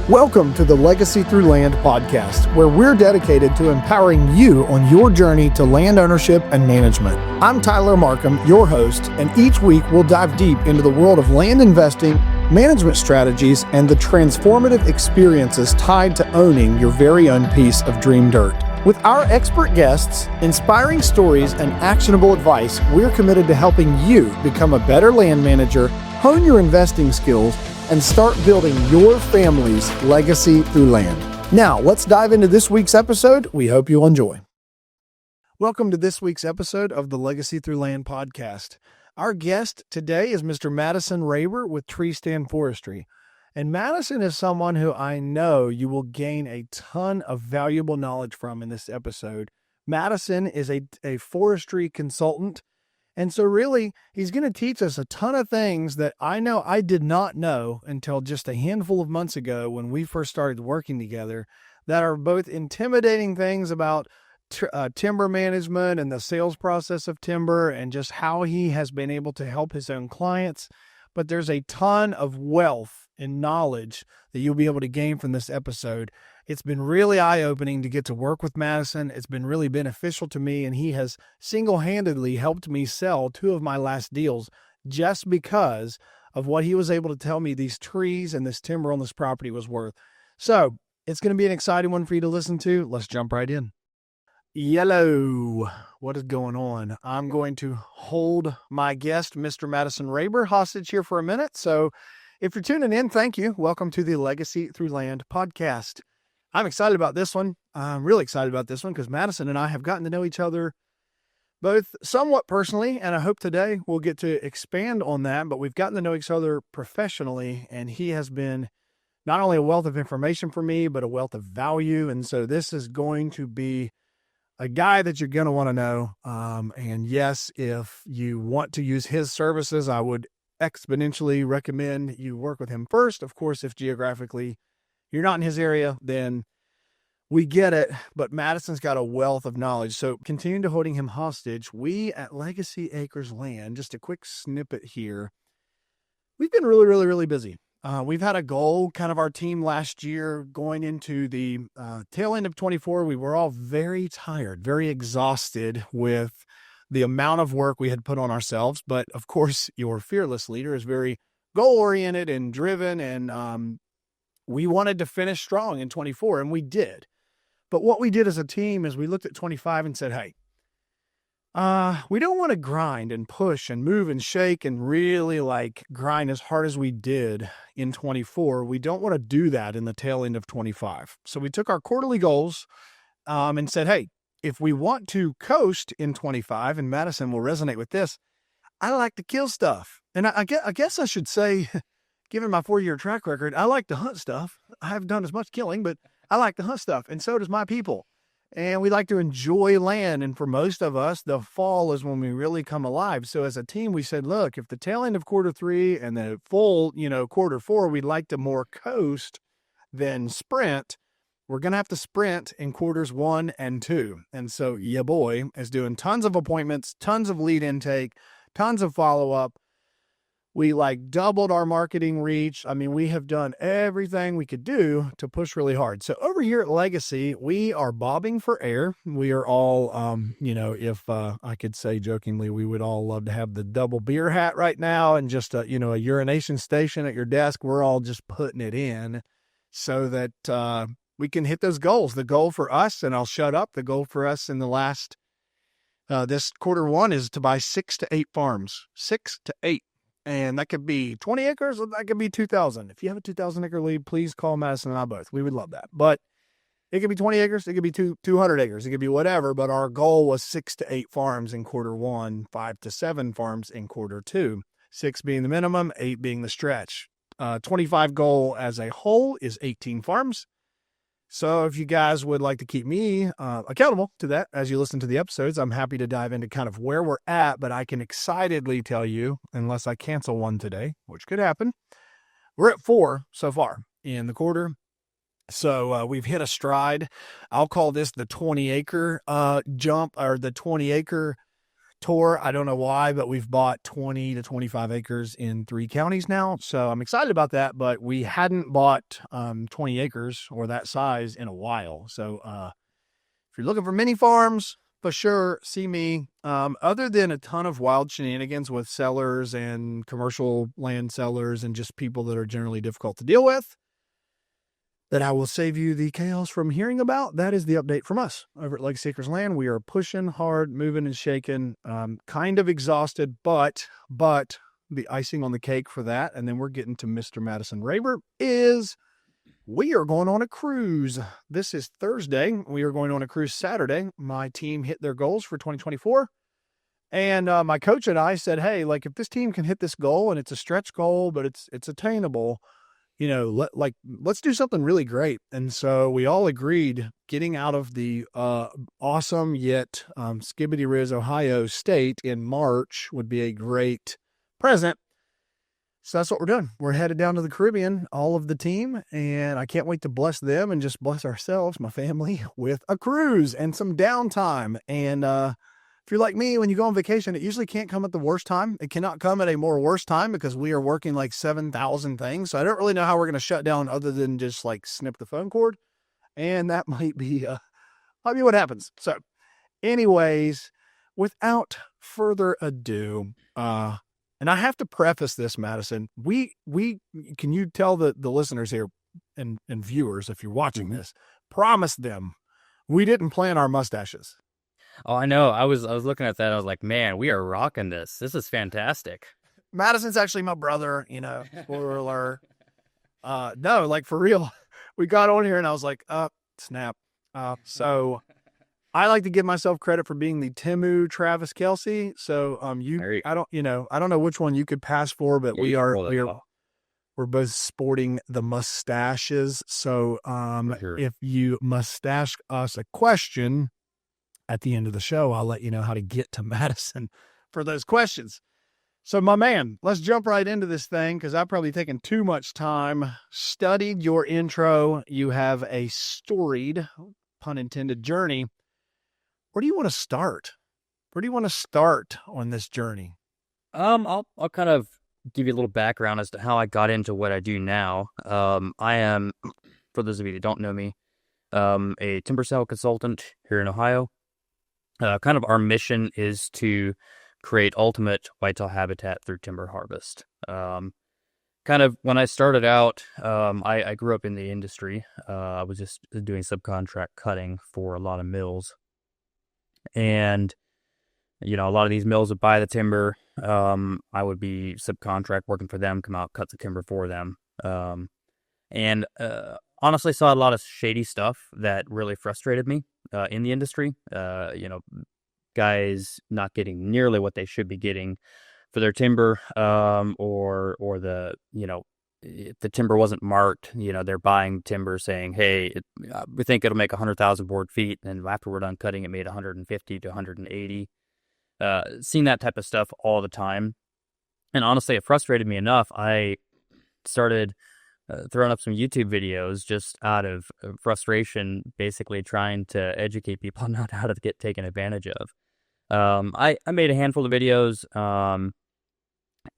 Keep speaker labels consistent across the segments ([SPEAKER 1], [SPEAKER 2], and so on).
[SPEAKER 1] Welcome to the Legacy Through Land podcast, where we're dedicated to empowering you on your journey to land ownership and management. I'm Tyler Markham, your host, and each week we'll dive deep into the world of land investing, management strategies, and the transformative experiences tied to owning your very own piece of dream dirt. With our expert guests, inspiring stories, and actionable advice, we're committed to helping you become a better land manager, hone your investing skills, and start building your family's legacy through land. Now, let's dive into this week's episode. We hope you'll enjoy. Welcome to this week's episode of the Legacy Through Land podcast. Our guest today is Mr. Madison Raber with Tree Stand Forestry. And Madison is someone who I know you will gain a ton of valuable knowledge from in this episode. Madison is a forestry consultant. And so really, he's going to teach us a ton of things that I know I did not know until just a handful of months ago when we first started working together, that are both intimidating things about timber management and the sales process of timber and just how he has been able to help his own clients. But there's a ton of wealth and knowledge that you'll be able to gain from this episode. It's been really eye-opening to get to work with Madison. It's been really beneficial to me, and he has single-handedly helped me sell 2 of my last deals just because of what he was able to tell me these trees and this timber on this property was worth. So it's going to be an exciting one for you to listen to. Let's jump right in. Yellow, what is going on? I'm going to hold my guest, Mr. Madison Raber, hostage here for a minute. So if you're tuning in, thank you. Welcome to the Legacy Through Land podcast. I'm excited about this one. I'm really excited about this one because Madison and I have gotten to know each other both somewhat personally, and I hope today we'll get to expand on that, but we've gotten to know each other professionally, and he has been not only a wealth of information for me, but a wealth of value. And so this is going to be a guy that you're going to want to know. And yes, if you want to use his services, I would exponentially recommend you work with him first. Of course, if geographically you're not in his area, then we get it. But Madison's got a wealth of knowledge. So continuing to holding him hostage, we at Legacy Acres Land, just a quick snippet here. We've been really busy. We've had a goal, kind of our team last year going into the tail end of 24. We were all very tired, very exhausted with the amount of work we had put on ourselves. But of course, your fearless leader is very goal-oriented and driven, and we wanted to finish strong in 24, and we did. But what we did as a team is we looked at 25 and said, hey, we don't want to grind and push and move and shake and really grind as hard as we did in 24. We don't want to do that in the tail end of 25. So we took our quarterly goals and said, hey, if we want to coast in 25, and Madison will resonate with this, I like to kill stuff. And I guess I should say, given my 4-year track record, I like to hunt stuff. I haven't done as much killing, but I like to hunt stuff. And so does my people. And we like to enjoy land. And for most of us, the fall is when we really come alive. So as a team, we said, look, if the tail end of quarter 3 and the full, quarter 4, we'd like to more coast than sprint. We're going to have to sprint in quarters 1 and 2. And so your boy is doing tons of appointments, tons of lead intake, tons of follow-up. We doubled our marketing reach. I mean, we have done everything we could do to push really hard. So over here at Legacy, we are bobbing for air. We are all, if I could say jokingly, we would all love to have the double beer hat right now and just a urination station at your desk. We're all just putting it in so that we can hit those goals. The goal for us, and I'll shut up, the goal for us in the last, this quarter 1 is to buy 6 to 8 farms, 6 to 8. And that could be 20 acres or that could be 2,000. If you have a 2,000 acre lead, please call Madison and I both. We would love that. But it could be 20 acres. It could be 200 acres. It could be whatever. But our goal was 6 to 8 farms in quarter 1, 5 to 7 farms in quarter 2, 6 being the minimum, 8 being the stretch. 25 goal as a whole is 18 farms. So if you guys would like to keep me accountable to that as you listen to the episodes, I'm happy to dive into kind of where we're at, but I can excitedly tell you, unless I cancel one today, which could happen, we're at 4 so far in the quarter. So we've hit a stride. I'll call this the 20 acre jump, or the 20 acre tour. I don't know why, but we've bought 20 to 25 acres in 3 counties now. So I'm excited about that, but we hadn't bought 20 acres or that size in a while. So if you're looking for mini farms, for sure, see me. Other than a ton of wild shenanigans with sellers and commercial land sellers and just people that are generally difficult to deal with, that I will save you the chaos from hearing about. That is the update from us over at Legacy Acres Land. We are pushing hard, moving and shaking, kind of exhausted, but the icing on the cake for that, and then we're getting to Mr. Madison Raber, is we are going on a cruise. This is Thursday. We are going on a cruise Saturday. My team hit their goals for 2024. And my coach and I said, hey, like if this team can hit this goal and it's a stretch goal, but it's attainable, you know, let's do something really great. And so we all agreed getting out of the awesome yet Skibbity Riz, Ohio state in March would be a great present. So that's what we're doing. We're headed down to the Caribbean, all of the team, and I can't wait to bless them and just bless ourselves, my family, with a cruise and some downtime. And if you're like me, when you go on vacation, it usually can't come at the worst time. It cannot come at a more worse time because we are working like 7,000 things. So I don't really know how we're going to shut down other than just like snip the phone cord. And that might be what happens. So anyways, without further ado, and I have to preface this, Madison, we can you tell the listeners here and viewers, if you're watching this, promise them we didn't plan our mustaches.
[SPEAKER 2] Oh, I know. I was looking at that. I was like, man, we are rocking this. This is fantastic.
[SPEAKER 1] Madison's actually my brother, spoiler alert. No, like for real. We got on here and I was like, snap. So I like to give myself credit for being the Temu Travis Kelce. So I don't know which one you could pass for, but we're both sporting the mustaches. So if you mustache us a question at the end of the show, I'll let you know how to get to Madison for those questions. So my man, let's jump right into this thing because I've probably taken too much time, studied your intro. You have a storied, pun intended, journey. Where do you want to start? Where do you want to start on this journey?
[SPEAKER 2] I'll kind of give you a little background as to how I got into what I do now. I am, for those of you that don't know me, a timber sale consultant here in Ohio. Kind of our mission is to create ultimate whitetail habitat through timber harvest. Kind of when I started out, I grew up in the industry. I was just doing subcontract cutting for a lot of mills. And, a lot of these mills would buy the timber. I would be subcontract working for them, come out, cut the timber for them. And honestly saw a lot of shady stuff that really frustrated me in the industry. Guys not getting nearly what they should be getting for their timber, or if the timber wasn't marked, they're buying timber saying, hey, we think it'll make 100,000 board feet. And after we're done cutting, it made 150 to 180. Seen that type of stuff all the time. And honestly, it frustrated me enough. I started throwing up some YouTube videos just out of frustration, basically trying to educate people on how to get taken advantage of. I made a handful of videos,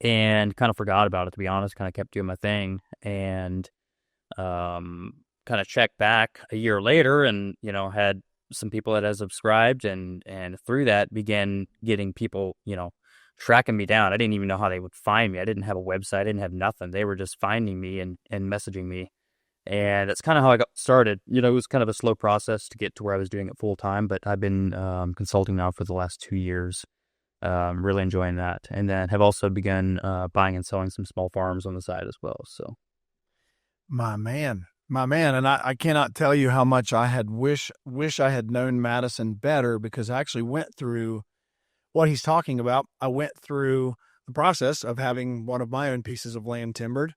[SPEAKER 2] and kind of forgot about it, to be honest. Kind of kept doing my thing, and kind of checked back a year later, and had some people that had subscribed, and through that began getting people tracking me down. I didn't even know how they would find me. I didn't have a website. I didn't have nothing. They were just finding me and messaging me, and that's kind of how I got started. It was kind of a slow process to get to where I was doing it full time, but I've been consulting now for the last 2 years. Really enjoying that, and then have also begun buying and selling some small farms on the side as well. So,
[SPEAKER 1] my man, and I cannot tell you how much I had wish I had known Madison better, because I actually went through what he's talking about. I went through the process of having one of my own pieces of land timbered,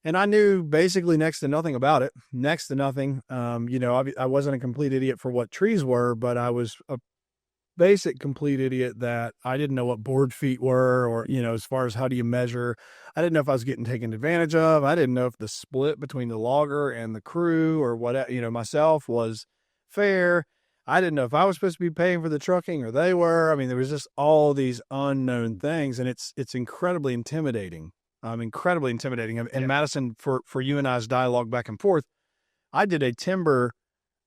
[SPEAKER 1] and I knew basically next to nothing about it. Next to nothing. I wasn't a complete idiot for what trees were, but I was a basic complete idiot that I didn't know what board feet were, or, as far as how do you measure. I didn't know if I was getting taken advantage of. I didn't know if the split between the logger and the crew or what, myself was fair. I didn't know if I was supposed to be paying for the trucking or they were. I mean, there was just all these unknown things, and it's incredibly intimidating. Incredibly intimidating. And Madison, for you and I's dialogue back and forth, I did a timber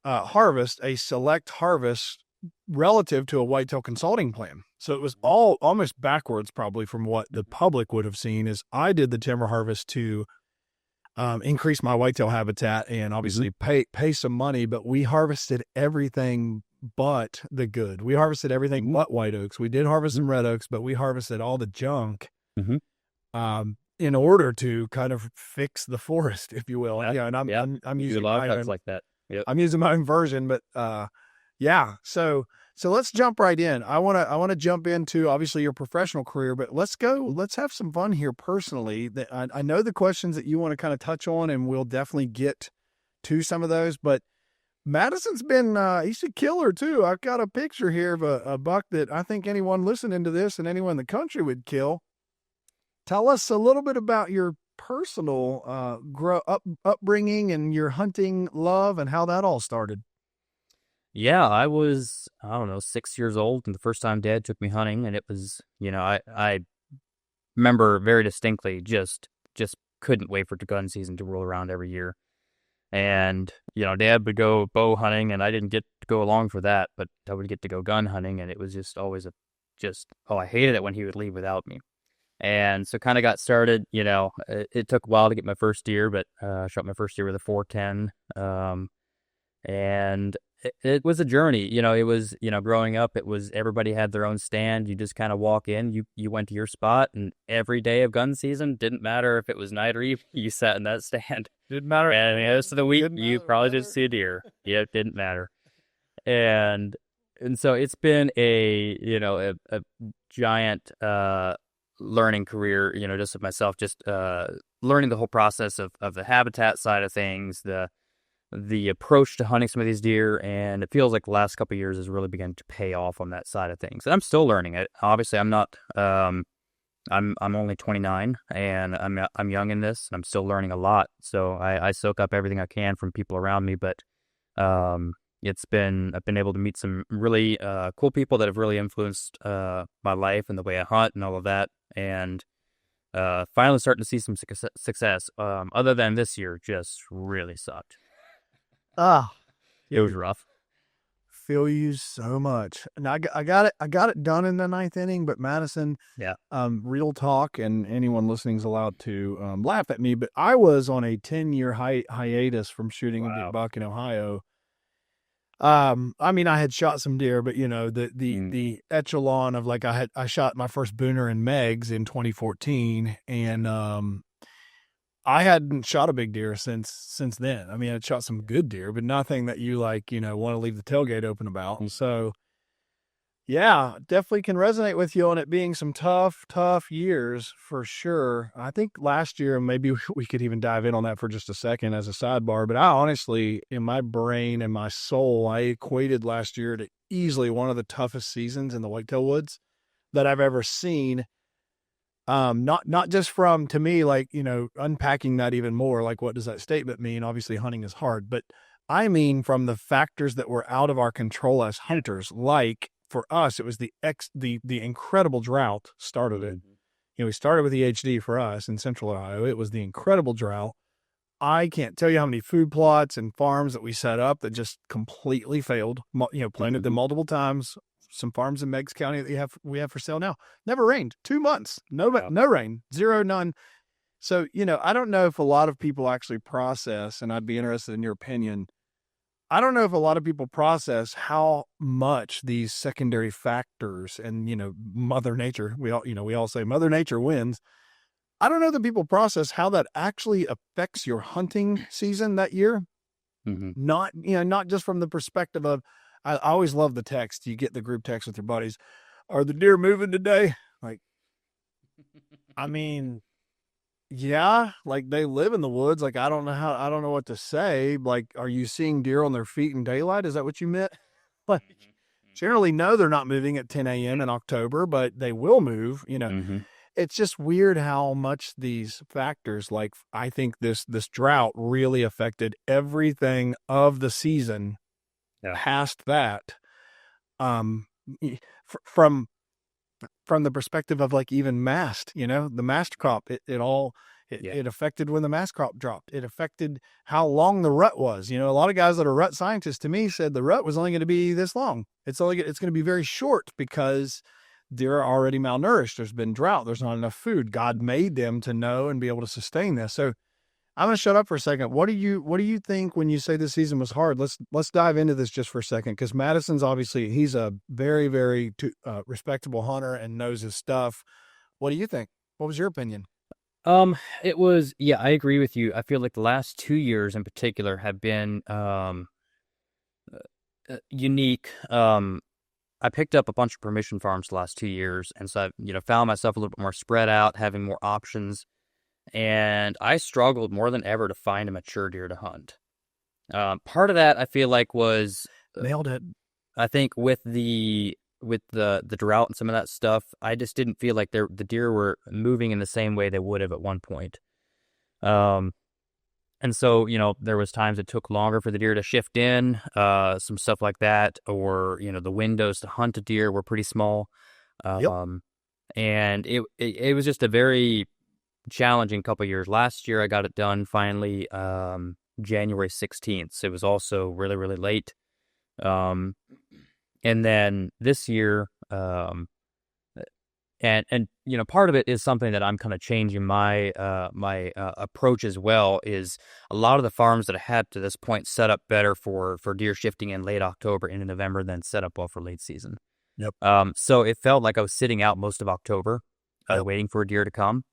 [SPEAKER 1] harvest, a select harvest relative to a whitetail consulting plan. So it was all almost backwards probably from what the public would have seen. Is I did the timber harvest to increase my whitetail habitat and obviously pay some money, but we harvested everything but the good. We harvested everything but white oaks. We did harvest some red oaks, but we harvested all the junk in order to kind of fix the forest, if you will.
[SPEAKER 2] Yeah,
[SPEAKER 1] and I'm using
[SPEAKER 2] a lot
[SPEAKER 1] my
[SPEAKER 2] of cuts
[SPEAKER 1] own,
[SPEAKER 2] like that. Yep.
[SPEAKER 1] I'm using my own version, but yeah. So let's jump right in. I want to jump into obviously your professional career, but let's have some fun here personally. That I know the questions that you want to kind of touch on, and we'll definitely get to some of those, but Madison's been, he's a killer too. I've got a picture here of a buck that I think anyone listening to this and anyone in the country would kill. Tell us a little bit about your personal upbringing and your hunting love and how that all started.
[SPEAKER 2] Yeah, I was, I don't know, 6 years old, and the first time Dad took me hunting, and it was, I remember very distinctly just couldn't wait for gun season to roll around every year. And, Dad would go bow hunting, and I didn't get to go along for that, but I would get to go gun hunting, and it was just always I hated it when he would leave without me. And so kind of got started, it took a while to get my first deer, but I shot my first deer with a 410. And it was a journey. It was, growing up, it was everybody had their own stand. You just kind of walk in, you went to your spot, and every day of gun season, didn't matter if it was night or evening, you sat in that stand.
[SPEAKER 1] Didn't matter.
[SPEAKER 2] And the rest of the week, you probably didn't see a deer. Yeah, it didn't matter. And so it's been a giant learning career, just of myself, just learning the whole process of the habitat side of things, the approach to hunting some of these deer, and it feels like the last couple of years has really begun to pay off on that side of things. And I'm still learning it. Obviously, I'm not. I'm only 29, and I'm young in this, and I'm still learning a lot. So I soak up everything I can from people around me. But I've been able to meet some really cool people that have really influenced my life and the way I hunt and all of that. And finally starting to see some success. Other than this year, just really sucked. It was rough.
[SPEAKER 1] Feel you so much. And I got it done in the ninth inning, but Madison, real talk, and anyone listening is allowed to laugh at me, but I was on a 10-year hiatus from shooting a big buck in Ohio. I mean, I had shot some deer, but the echelon of I shot my first booner and Megs in 2014, and I hadn't shot a big deer since then. I mean, I'd shot some good deer, but nothing that you want to leave the tailgate open about. And so, yeah, definitely can resonate with you on it being some tough years for sure. I think last year, maybe we could even dive in on that for just a second as a sidebar, but I honestly, in my brain and my soul, I equated last year to easily one of the toughest seasons in the whitetail woods that I've ever seen. Not just from, to me, unpacking that even more, what does that statement mean? Obviously hunting is hard, but I mean, from the factors that were out of our control as hunters, for us, it was the incredible drought started it. We started with the HD for us in Central Ohio. It was the incredible drought. I can't tell you how many food plots and farms that we set up that just completely failed. Planted them multiple times. Some farms in Meigs County that we have for sale now. Never rained. 2 months. No rain. Zero, none. So, I don't know if a lot of people actually process, and I'd be interested in your opinion. I don't know if a lot of people process how much these secondary factors and, Mother Nature, we all say Mother Nature wins. I don't know that people process how that actually affects your hunting season that year. Not just from the perspective of, I always love the text. You get the group text with your buddies. Are the deer moving today? I mean, yeah, they live in the woods. I don't know what to say. Are you seeing deer on their feet in daylight? Is that what you meant? Generally, no, they're not moving at 10 a.m. in October, but they will move, It's just weird how much these factors, I think this drought really affected everything of the season
[SPEAKER 2] Yeah.
[SPEAKER 1] past that, um, from the perspective of like even mast, the mast crop,
[SPEAKER 2] Yeah.
[SPEAKER 1] it affected when the mast crop dropped. It affected how long the rut was. A lot of guys that are rut scientists to me said the rut was only going to be this long. It's going to be very short because they're already malnourished. There's been drought. There's not enough food. God made them to know and be able to sustain this. So I'm going to shut up for a second. What do you think when you say this season was hard? Let's dive into this just for a second, because Madison's obviously, he's a very, very respectable hunter and knows his stuff. What do you think? What was your opinion?
[SPEAKER 2] It was, yeah, I agree with you. I feel like the last 2 years in particular have been unique. I picked up a bunch of permission farms the last 2 years, and so I found myself a little bit more spread out, having more options, and I struggled more than ever to find a mature deer to hunt. Part of that I feel like was
[SPEAKER 1] Nailed it.
[SPEAKER 2] I think with the drought and some of that stuff, I just didn't feel like the deer were moving in the same way they would have at one point. And so, there was times it took longer for the deer to shift in, some stuff like that, or, the windows to hunt a deer were pretty small.
[SPEAKER 1] Yep.
[SPEAKER 2] And it was just a very challenging couple of years. Last year, I got it done finally, January 16th. So it was also really, really late. And then this year, and part of it is something that I'm kind of changing my approach as well. Is a lot of the farms that I had to this point set up better for deer shifting in late October into November than set up well for late season.
[SPEAKER 1] Yep.
[SPEAKER 2] So it felt like I was sitting out most of October,
[SPEAKER 1] Yep.
[SPEAKER 2] waiting for a deer to come,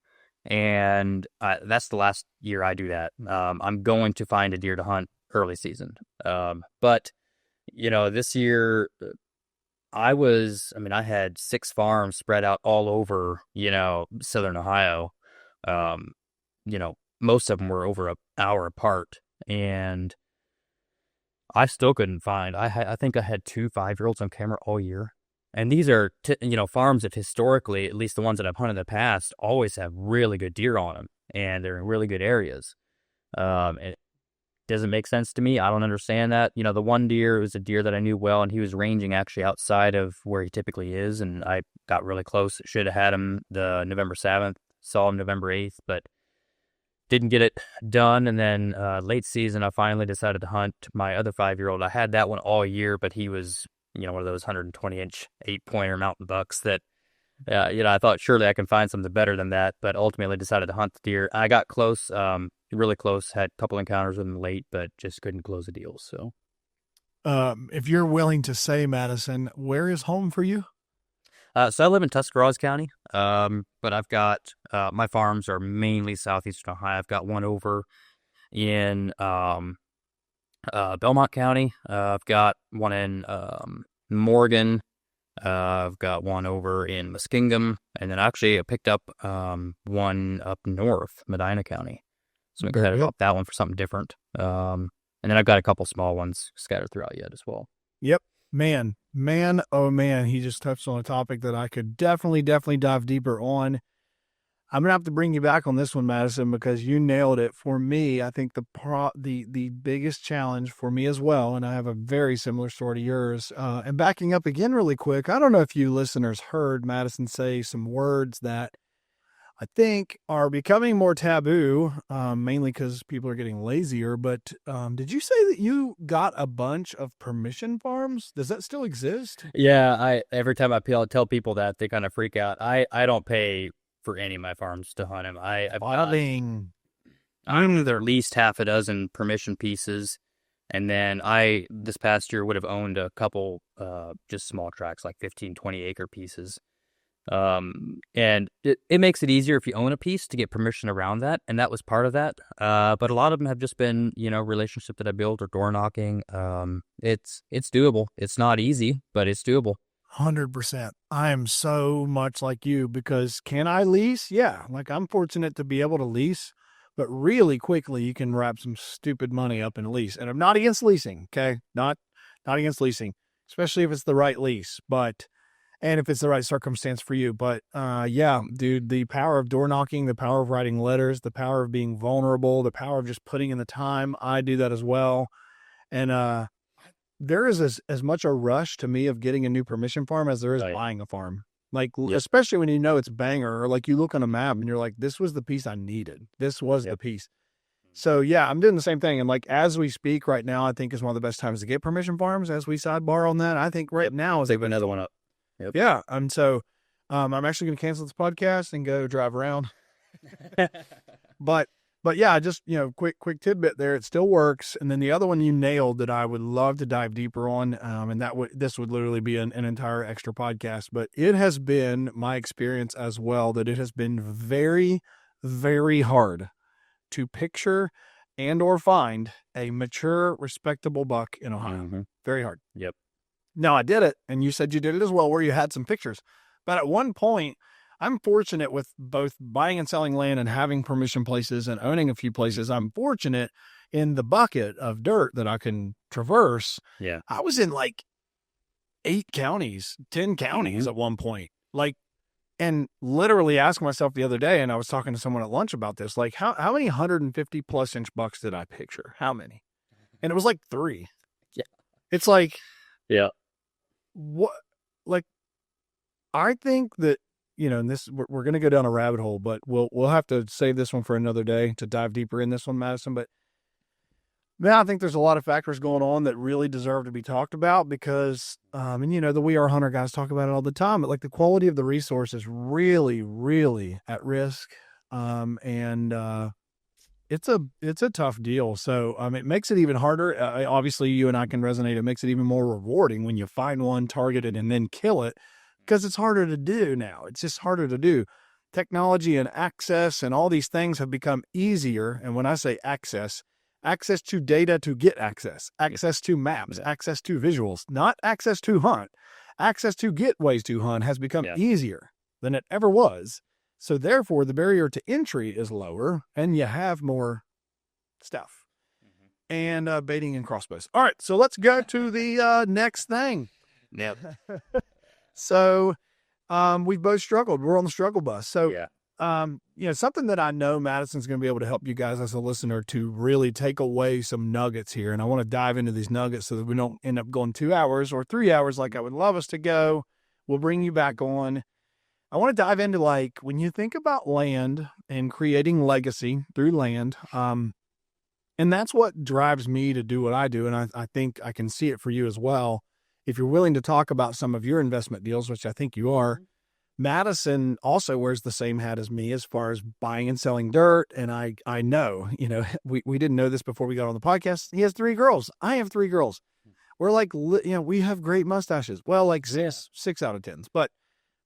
[SPEAKER 2] and that's the last year I do that. I'm going to find a deer to hunt early season, but this year. I had 6 farms spread out all over, Southern Ohio. Most of them were over an hour apart, and I still couldn't find. I think I had 2 5-year-olds on camera all year, and these are farms that historically, at least the ones that I've hunted in the past, always have really good deer on them, and they're in really good areas. It doesn't make sense to me. I don't understand that. The one deer was a deer that I knew well, and he was ranging actually outside of where he typically is, and I got really close. Should have had him the November 7th, saw him November 8th, but didn't get it done. And then late season, I finally decided to hunt my other 5-year-old. I had that one all year, but he was, one of those 120-inch 8-pointer mountain bucks that, I thought surely I can find something better than that, but ultimately decided to hunt the deer. I got close, really close, had a couple encounters with him late, but just couldn't close the deal. So,
[SPEAKER 1] If you're willing to say, Madison, where is home for you?
[SPEAKER 2] So I live in Tuscarawas County, but I've got, my farms are mainly southeastern Ohio. I've got one over in Belmont County. I've got one in Morgan. I've got one over in Muskingum, and then actually I picked up one up north, Medina County. So I'm excited about that one for something different. And then I've got a couple small ones scattered throughout yet as well.
[SPEAKER 1] Yep. Man, oh man, he just touched on a topic that I could definitely dive deeper on. I'm gonna have to bring you back on this one, Madison, because you nailed it. For me, I think the biggest challenge for me as well, and I have a very similar story to yours. And backing up again really quick, I don't know if you listeners heard Madison say some words that I think are becoming more taboo, mainly because people are getting lazier. But did you say that you got a bunch of permission farms? Does that still exist?
[SPEAKER 2] Yeah, every time I tell people that, they kind of freak out. I don't pay for any of my farms to hunt them. I'm there at least half a dozen permission pieces, and then this past year would have owned a couple just small tracts, like 15, 20 acre pieces. And it makes it easier if you own a piece to get permission around that, and that was part of that. But a lot of them have just been, relationship that I built or door knocking. It's doable. It's not easy, but it's doable.
[SPEAKER 1] 100%. I am so much like you, because can I lease? Yeah. Like, I'm fortunate to be able to lease, but really quickly you can wrap some stupid money up in lease. And I'm not against leasing. Okay. Not against leasing, especially if it's the right lease, and if it's the right circumstance for you. But yeah, dude, the power of door knocking, the power of writing letters, the power of being vulnerable, the power of just putting in the time. I do that as well. And there is as much a rush to me of getting a new permission farm as there is
[SPEAKER 2] Right.
[SPEAKER 1] buying a farm. Like,
[SPEAKER 2] Yep.
[SPEAKER 1] especially when you know it's banger, or like you look on a map and you're like, this was the piece I needed. This was the piece. So yeah, I'm doing the same thing. And like, as we speak right now, I think is one of the best times to get permission farms. As we sidebar on that, I think right now is
[SPEAKER 2] Save another one up. Yep.
[SPEAKER 1] Yeah. And so, I'm actually going to cancel this podcast and go drive around. But yeah, just, quick tidbit there. It still works. And then the other one you nailed that I would love to dive deeper on. And this would literally be an entire extra podcast, but it has been my experience as well that it has been very, very hard to picture and or find a mature, respectable buck in Ohio.
[SPEAKER 2] Mm-hmm.
[SPEAKER 1] Very hard.
[SPEAKER 2] Yep.
[SPEAKER 1] Now I did it, and you said you did it as well, where you had some pictures. But at one point, I'm fortunate with both buying and selling land and having permission places and owning a few places. I'm fortunate in the bucket of dirt that I can traverse.
[SPEAKER 2] Yeah.
[SPEAKER 1] I was in like 8 counties, 10 counties at one point. Like, and literally asking myself the other day, and I was talking to someone at lunch about this, like how many 150 plus inch bucks did I picture? How many? And it was like 3.
[SPEAKER 2] Yeah.
[SPEAKER 1] It's like,
[SPEAKER 2] yeah.
[SPEAKER 1] What, like, I think that, and this, we're going to go down a rabbit hole, but we'll have to save this one for another day to dive deeper in this one, Madison. But man, I think there's a lot of factors going on that really deserve to be talked about because, the We Are Hunter guys talk about it all the time, but like the quality of the resource is really, really at risk. It's a tough deal. So, it makes it even harder. Obviously you and I can resonate. It makes it even more rewarding when you find one, target it, and then kill it, because it's harder to do now. It's just harder to do. Technology and access and all these things have become easier. And when I say access to data to get access to maps, access to visuals, not access to hunt, access to get ways to hunt has become easier than it ever was. So therefore the barrier to entry is lower and you have more stuff and baiting and crossbows. All right. So let's go to the next thing.
[SPEAKER 2] Yep.
[SPEAKER 1] So, we've both struggled. We're on the struggle bus. So, something that I know Madison's going to be able to help you guys as a listener to really take away some nuggets here. And I want to dive into these nuggets so that we don't end up going 2 hours or 3 hours like I would love us to go. We'll bring you back on. I want to dive into like, when you think about land and creating legacy through land, and that's what drives me to do what I do. And I think I can see it for you as well. If you're willing to talk about some of your investment deals, which I think you are, Madison also wears the same hat as me as far as buying and selling dirt. And I know, we didn't know this before we got on the podcast. He has 3 girls. I have 3 girls. We're like, we have great mustaches. Well, like 6 out of 10s, but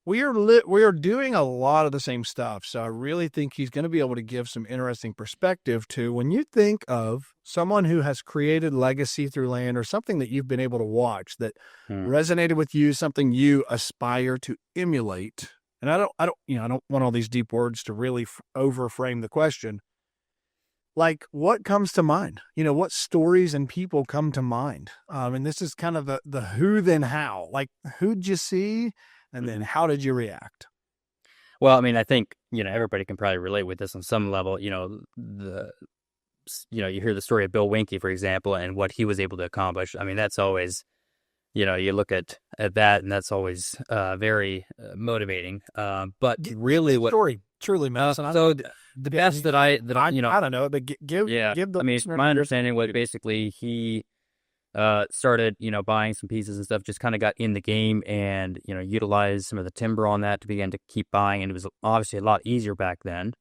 [SPEAKER 1] we are doing a lot of the same stuff. So I really think he's going to be able to give some interesting perspective to when you think of someone who has created legacy through land or something that you've been able to watch that resonated with you, something you aspire to emulate. And I don't want all these deep words to really overframe the question. Like, what comes to mind? What stories and people come to mind? And this is kind of the who, then how. Like, who'd you see? And then how did you react?
[SPEAKER 2] Well, I think, everybody can probably relate with this on some level. You hear the story of Bill Winke, for example, and what he was able to accomplish. That's always, you look at that and that's always very motivating. But really what
[SPEAKER 1] story truly, Madison.
[SPEAKER 2] So the best that I
[SPEAKER 1] don't know, but give the
[SPEAKER 2] my understanding was basically he started, buying some pieces and stuff, just kind of got in the game and, utilized some of the timber on that to begin to keep buying. And it was obviously a lot easier back then.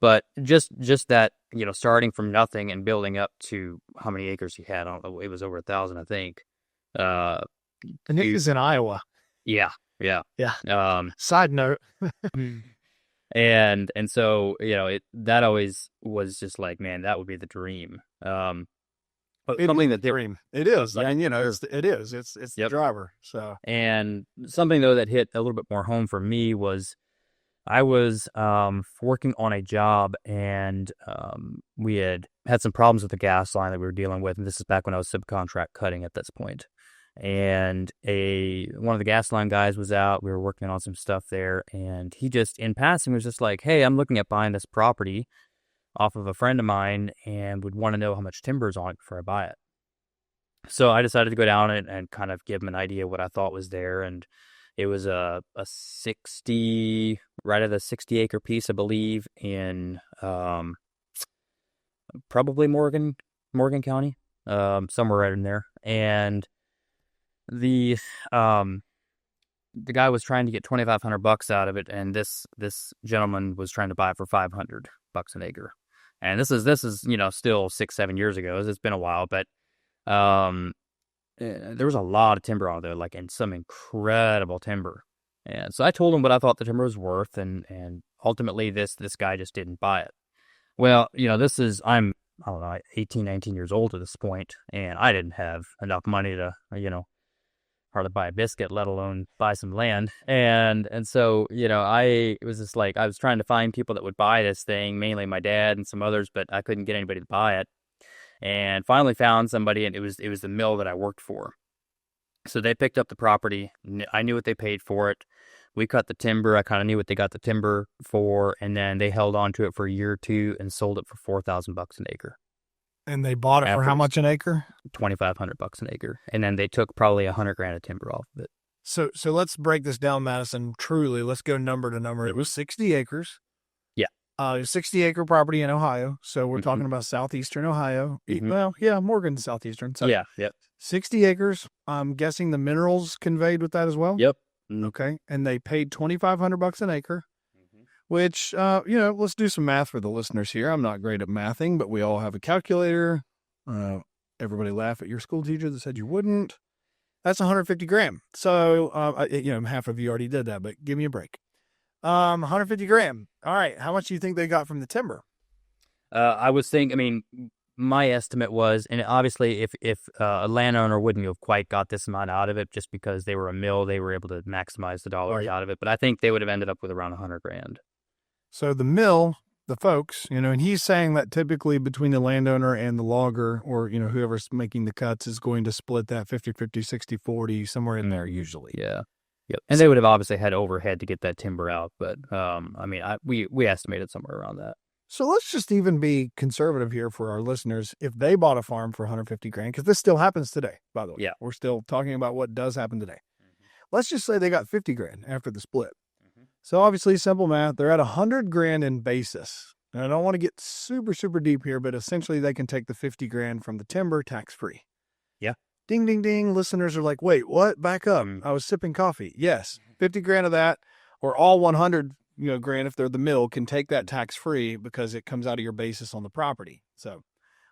[SPEAKER 2] But just that, starting from nothing and building up to how many acres he had, I don't know, it was over 1,000, I think.
[SPEAKER 1] And Nick is in Iowa.
[SPEAKER 2] Yeah.
[SPEAKER 1] Side note.
[SPEAKER 2] and so, that always was just like, man, that would be the dream. Something that
[SPEAKER 1] dream. It is. And it is. It's the driver. So,
[SPEAKER 2] and something though that hit a little bit more home for me was I was working on a job and we had some problems with the gas line that we were dealing with. And this is back when I was subcontract cutting at this point. And one of the gas line guys was out. We were working on some stuff there, and he just in passing was just like, "Hey, I'm looking at buying this property off of a friend of mine and would want to know how much timber is on it before I buy it." So I decided to go down and kind of give them an idea what I thought was there. And it was a 60, right at a 60-acre piece, I believe, in probably Morgan County, somewhere right in there. And the um the guy was trying to get $2,500 out of it, and this gentleman was trying to buy it for $500 an acre. And this is still 6-7 years ago. It's been a while, but there was a lot of timber on there, like, and some incredible timber. And so I told him what I thought the timber was worth, and ultimately this guy just didn't buy it. Well, I'm, I don't know, 18, 19 years old at this point, and I didn't have enough money to, hardly buy a biscuit, let alone buy some land. And so, it was just like, I was trying to find people that would buy this thing, mainly my dad and some others, but I couldn't get anybody to buy it. And finally found somebody, and it was the mill that I worked for. So they picked up the property. I knew what they paid for it. We cut the timber. I kind of knew what they got the timber for, and then they held on to it for a year or two and sold it for $4,000 an acre.
[SPEAKER 1] And they bought it for how much an acre?
[SPEAKER 2] $2,500 an acre, and then they took probably $100,000 of timber off of it.
[SPEAKER 1] So let's break this down, Madison. Truly, let's go number to number. It was 60 acres.
[SPEAKER 2] Yeah.
[SPEAKER 1] 60-acre property in Ohio. So we're talking about southeastern Ohio. Well, yeah, Morgan southeastern. So
[SPEAKER 2] yeah, yep.
[SPEAKER 1] 60 acres. I'm guessing the minerals conveyed with that as well.
[SPEAKER 2] Yep.
[SPEAKER 1] Okay, and they paid $2,500 an acre, which let's do some math for the listeners here. I'm not great at mathing, but we all have a calculator. Everybody laugh at your school teacher that said you wouldn't. That's $150,000. So half of you already did that, but give me a break. $150,000. All right, how much do you think they got from the timber?
[SPEAKER 2] I was thinking. My estimate was, and obviously if a landowner wouldn't have quite got this amount out of it just because they were a mill, they were able to maximize the dollars out of it. But I think they would have ended up with around $100,000.
[SPEAKER 1] So the mill, the folks, and he's saying that typically between the landowner and the logger or, whoever's making the cuts is going to split that 50-50, 60-40, somewhere in there usually.
[SPEAKER 2] Yeah. Yep. And they would have obviously had overhead to get that timber out. But, we estimated somewhere around that.
[SPEAKER 1] So let's just even be conservative here for our listeners. If they bought a farm for $150,000, because this still happens today, by the way.
[SPEAKER 2] Yeah.
[SPEAKER 1] We're still talking about what does happen today. Let's just say they got $50,000 after the split. So obviously, simple math, they're at $100,000 in basis. And I don't want to get super, super deep here, but essentially they can take the $50,000 from the timber tax-free.
[SPEAKER 2] Yeah.
[SPEAKER 1] Ding, ding, ding. Listeners are like, wait, what? Back up. I was sipping coffee. Yes. $50,000 of that, or all $100,000, grand, if they're the mill, can take that tax-free because it comes out of your basis on the property. So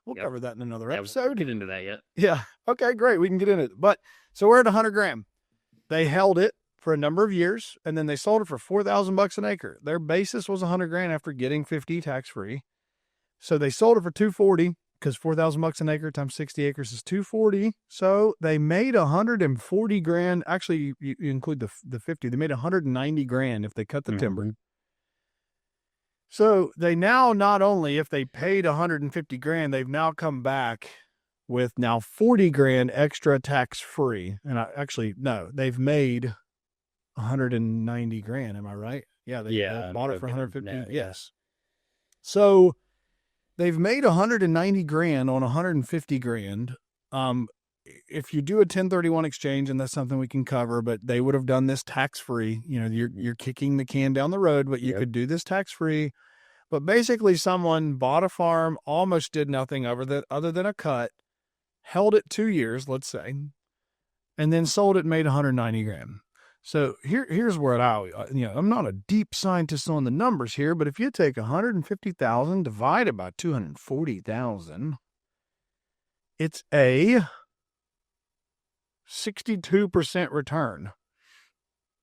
[SPEAKER 1] we'll cover that in another episode.
[SPEAKER 2] We'll get into that yet.
[SPEAKER 1] Yeah. Okay, great. We can get into it. But so we're at $100,000. They held it for a number of years, and then they sold it for $4,000 an acre. Their basis was $100,000 after getting $50,000 tax-free. So they sold it for $240,000 because $4,000 an acre times 60 acres is $240,000. So they made $140,000. Actually, you include the 50. They made $190,000 if they cut the timber. So they now, not only if they paid $150,000, they've now come back with now $40,000 extra tax-free. And they've made $190,000. Am I right? Yeah. They bought it for $150,000. Yes. So they've made $190,000 on $150,000. If you do a 1031 exchange, and that's something we can cover, but they would have done this tax-free. You're kicking the can down the road, but you could do this tax-free. But basically, someone bought a farm, almost did nothing other than a cut, held it 2 years, let's say, and then sold it and made $190,000. So here's where I'm not a deep scientist on the numbers here, but if you take $150,000 divided by $240,000, it's a 62% return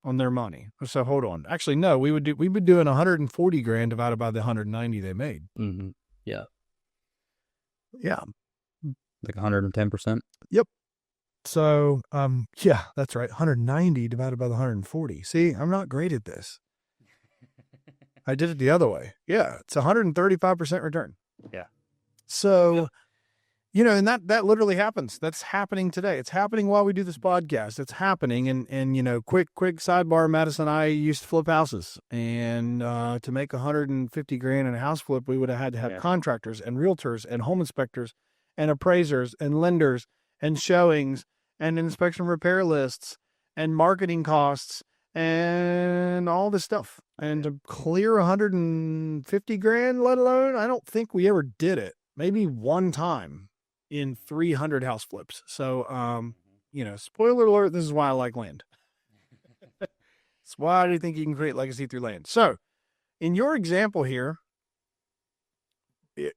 [SPEAKER 1] on their money. So hold on. Actually, no, we'd be doing $140,000 divided by the $190,000 they made.
[SPEAKER 2] Yeah.
[SPEAKER 1] Yeah.
[SPEAKER 2] Like 110%.
[SPEAKER 1] Yep. So, yeah, that's right. 190 divided by the 140. See, I'm not great at this. I did it the other way. Yeah. It's 135% return.
[SPEAKER 2] Yeah.
[SPEAKER 1] So, and that literally happens. That's happening today. It's happening while we do this podcast. It's happening. And quick sidebar, Madison and I used to flip houses, and, to make $150,000 in a house flip, we would have had to have contractors and realtors and home inspectors and appraisers and lenders and showings and inspection repair lists and marketing costs and all this stuff. And to clear 150 grand, let alone, I don't think we ever did it. Maybe one time in 300 house flips. So, spoiler alert, this is why I like land. That's why I do think you can create legacy through land. So, in your example here,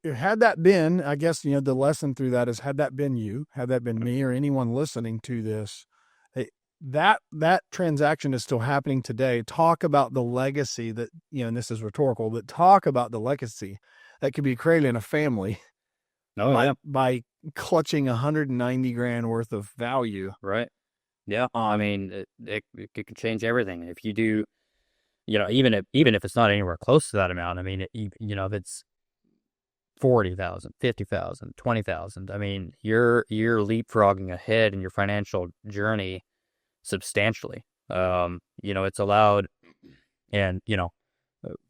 [SPEAKER 1] had that been, I guess, the lesson through that is, had that been you, had that been me or anyone listening to this, that transaction is still happening today. Talk about the legacy that, and this is rhetorical, but talk about the legacy that could be created in a family by clutching 190 grand worth of value.
[SPEAKER 2] Right. Yeah. I mean, it could change everything. If you do, even if it's not anywhere close to that amount, I mean, if it's 40,000, 50,000, 20,000, I mean, you're leapfrogging ahead in your financial journey substantially. It's allowed, and,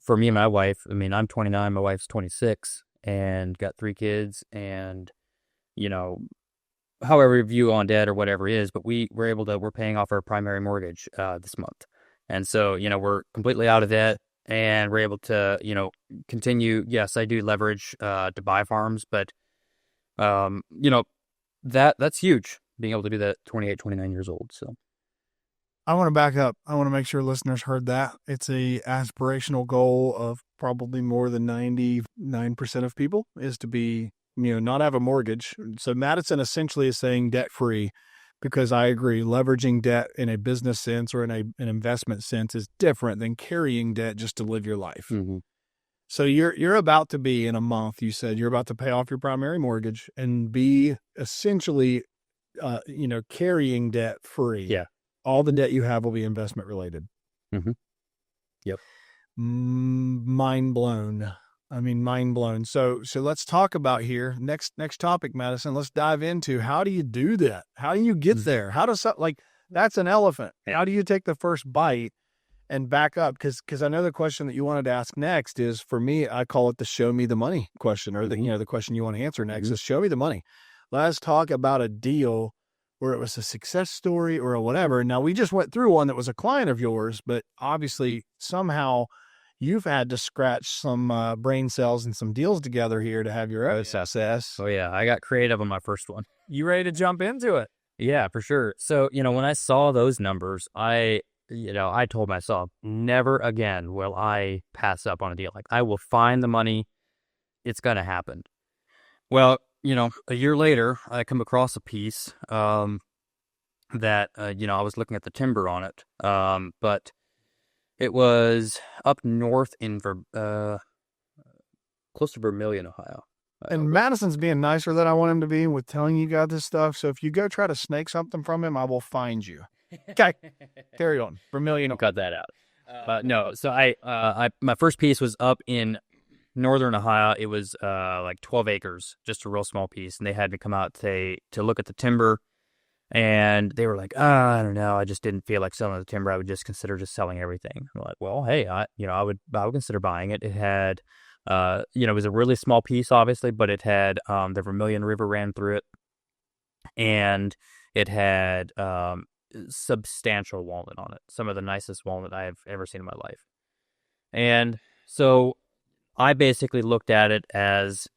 [SPEAKER 2] for me and my wife, I mean, I'm 29, my wife's 26, and got 3 kids, and, however you view on debt or whatever it is, but we're paying off our primary mortgage this month. And so, we're completely out of debt, and we're able to, continue. Yes, I do leverage to buy farms, but, that's huge, being able to do that at 28, 29 years old. So
[SPEAKER 1] I want to back up. I want to make sure listeners heard that. It's a aspirational goal of probably more than 99% of people is to be, not have a mortgage. So Madison essentially is saying debt-free, because I agree, leveraging debt in a business sense or in an investment sense is different than carrying debt just to live your life.
[SPEAKER 2] Mm-hmm.
[SPEAKER 1] So you're about to be, in a month, you said you're about to pay off your primary mortgage and be essentially, carrying debt free.
[SPEAKER 2] Yeah.
[SPEAKER 1] All the debt you have will be investment related.
[SPEAKER 2] Mm-hmm. Yep.
[SPEAKER 1] Mind blown. I mean, mind blown. So let's talk about here. Next topic, Madison. Let's dive into, how do you do that? How do you get there? How does that's an elephant.
[SPEAKER 2] Yeah.
[SPEAKER 1] How do you take the first bite and back up? Because I know the question that you wanted to ask next is, for me, I call it the show me the money question, or the question you want to answer next is show me the money. Let's talk about a deal where it was a success story or a whatever. Now, we just went through one that was a client of yours, but obviously somehow you've had to scratch some brain cells and some deals together here to have your own success.
[SPEAKER 2] Oh yeah, I got creative on my first one.
[SPEAKER 1] You ready to jump into it?
[SPEAKER 2] Yeah, for sure. So, when I saw those numbers, I told myself, never again will I pass up on a deal. Like, I will find the money. It's going to happen. Well, a year later, I come across a piece that, I was looking at the timber on it, but it was up north in close to Vermilion, Ohio.
[SPEAKER 1] And Madison's being nicer than I want him to be with telling you guys this stuff. So if you go try to snake something from him, I will find you. Okay, carry on. Vermilion.
[SPEAKER 2] Don't cut that out. No, so my first piece was up in northern Ohio. It was like 12 acres, just a real small piece, and they had me come out to look at the timber, and they were like, I don't know, I just didn't feel like selling the timber. I would just consider just selling everything. I'm like, well, hey, I would consider buying it. It had, it was a really small piece, obviously, but it had the Vermilion River ran through it, and it had substantial walnut on it, some of the nicest walnut I have ever seen in my life. And so I basically looked at it as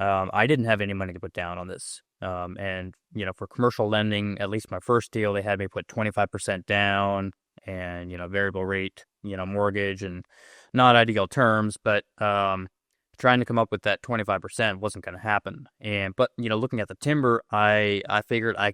[SPEAKER 2] I didn't have any money to put down on this. And, for commercial lending, at least my first deal, they had me put 25% down and, variable rate, mortgage, and not ideal terms, but trying to come up with that 25% wasn't going to happen. But looking at the timber, I figured I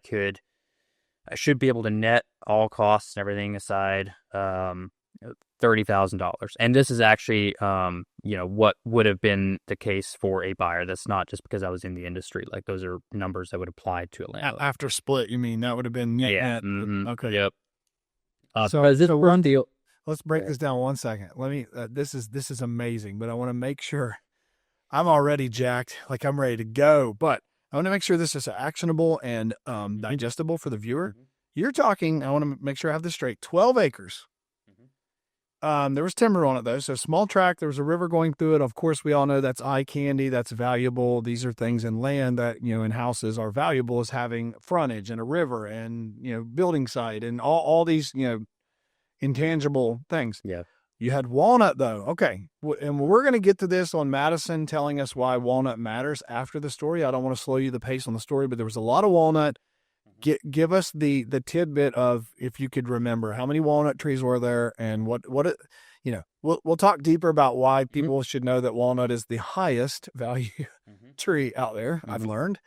[SPEAKER 2] should be able to net all costs and everything aside, $30,000. And this is actually, what would have been the case for a buyer. That's not just because I was in the industry. Like, those are numbers that would apply to a landlord.
[SPEAKER 1] After split, you mean? That would have been
[SPEAKER 2] net.
[SPEAKER 1] Mm-hmm. Okay.
[SPEAKER 2] Yep.
[SPEAKER 1] So this run deal. Let's break this down 1 second. Let me. This is amazing, but I want to make sure. I'm already jacked, like I'm ready to go. But I want to make sure this is actionable and digestible for the viewer. Mm-hmm. You're talking. I want to make sure I have this straight. 12 acres. There was timber on it though. So small tract, there was a river going through it. Of course, we all know that's eye candy. That's valuable. These are things in land that, in houses are valuable, as having frontage and a river and, building site and all these, intangible things.
[SPEAKER 2] Yeah.
[SPEAKER 1] You had walnut though. Okay. And we're going to get to this on Madison telling us why walnut matters after the story. I don't want to slow you the pace on the story, but there was a lot of walnut. Give us the tidbit of, if you could remember, how many walnut trees were there, and we'll talk deeper about why people should know that walnut is the highest value tree out there. I've learned.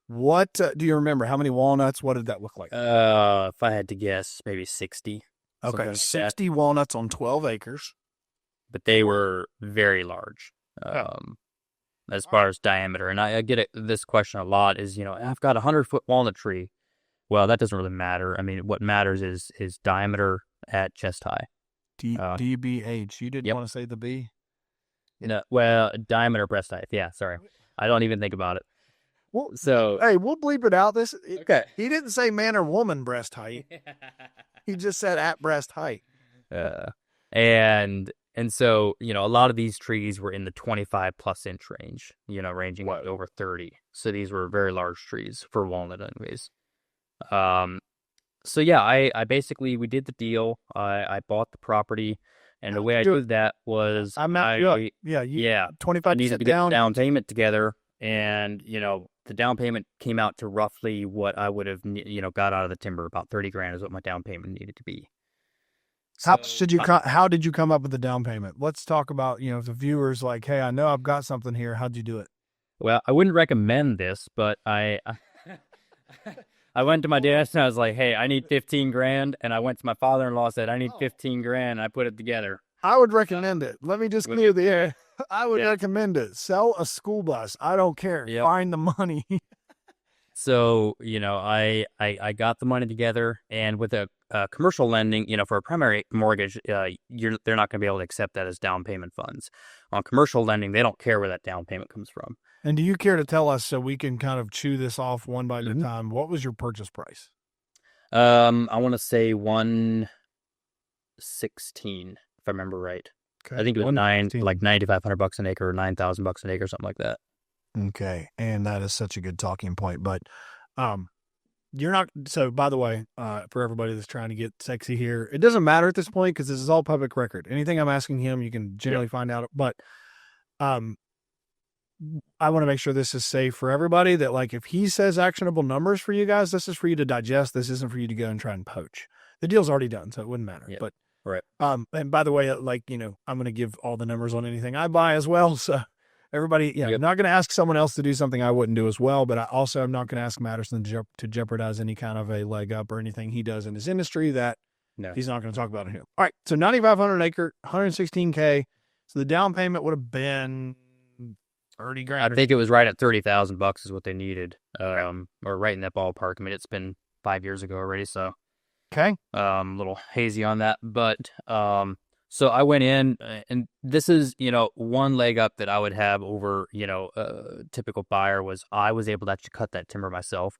[SPEAKER 1] What do you remember? How many walnuts? What did that look like?
[SPEAKER 2] If I had to guess, maybe 60.
[SPEAKER 1] Okay, 60 walnuts on 12 acres.
[SPEAKER 2] But they were very large. As far as diameter. And I get this question a lot is, I've got a 100-foot walnut tree. Well, that doesn't really matter. I mean, what matters is diameter at chest high.
[SPEAKER 1] DBH. You didn't want to say the B?
[SPEAKER 2] No, well, diameter breast height. Yeah, sorry. I don't even think about it.
[SPEAKER 1] Well, hey, we'll bleep it out. Okay. He didn't say man or woman breast height. He just said at breast height.
[SPEAKER 2] And so, a lot of these trees were in the 25+ inch range, ranging up to over 30. So these were very large trees for walnut anyways. So yeah, I basically, we did the deal. I bought the property, and the way I did that was
[SPEAKER 1] 25
[SPEAKER 2] I needed to get the down payment together, and the down payment came out to roughly what I would have got out of the timber. About $30,000 is what my down payment needed to be.
[SPEAKER 1] How did you come up with the down payment? Let's talk about, if the viewer's like, hey, I know I've got something here. How'd you do it?
[SPEAKER 2] Well, I wouldn't recommend this, but I went to my dad and I was like, hey, I need $15,000. And I went to my father-in-law and said, I need $15,000. And I put it together.
[SPEAKER 1] I would recommend it. Let me just clear the air. I would recommend it. Sell a school bus. I don't care. Yep. Find the money.
[SPEAKER 2] So, I got the money together, and with a commercial lending, for a primary mortgage, they're not going to be able to accept that as down payment funds. On commercial lending, they don't care where that down payment comes from.
[SPEAKER 1] And do you care to tell us, so we can kind of chew this off one by a time, what was your purchase price?
[SPEAKER 2] I want to say 116, if I remember right. Okay. I think it was $9,500 an acre, or $9,000 an acre, something like that.
[SPEAKER 1] Okay, and that is such a good talking point. But you're not. So, by the way, for everybody that's trying to get sexy here, it doesn't matter at this point because this is all public record. Anything I'm asking him, you can generally find out. But I want to make sure this is safe for everybody, that like if he says actionable numbers for you guys, this is for you to digest. This isn't for you to go and try and poach. The deal's already done, so it wouldn't matter.
[SPEAKER 2] Yep.
[SPEAKER 1] But
[SPEAKER 2] right.
[SPEAKER 1] And by the way, I'm going to give all the numbers on anything I buy as well. So everybody, I'm not going to ask someone else to do something I wouldn't do as well. But I also am not going to ask Madison to jeopardize any kind of a leg up or anything he does in his industry that he's not going to talk about him. All right. So 9,500 acre, $116K. So the down payment would have been $30,000.
[SPEAKER 2] I think it was right at $30,000 is what they needed, or right in that ballpark. I mean, it's been 5 years ago already, so
[SPEAKER 1] okay,
[SPEAKER 2] a little hazy on that. But so I went in, and this is one leg up that I would have over a typical buyer was I was able to actually cut that timber myself,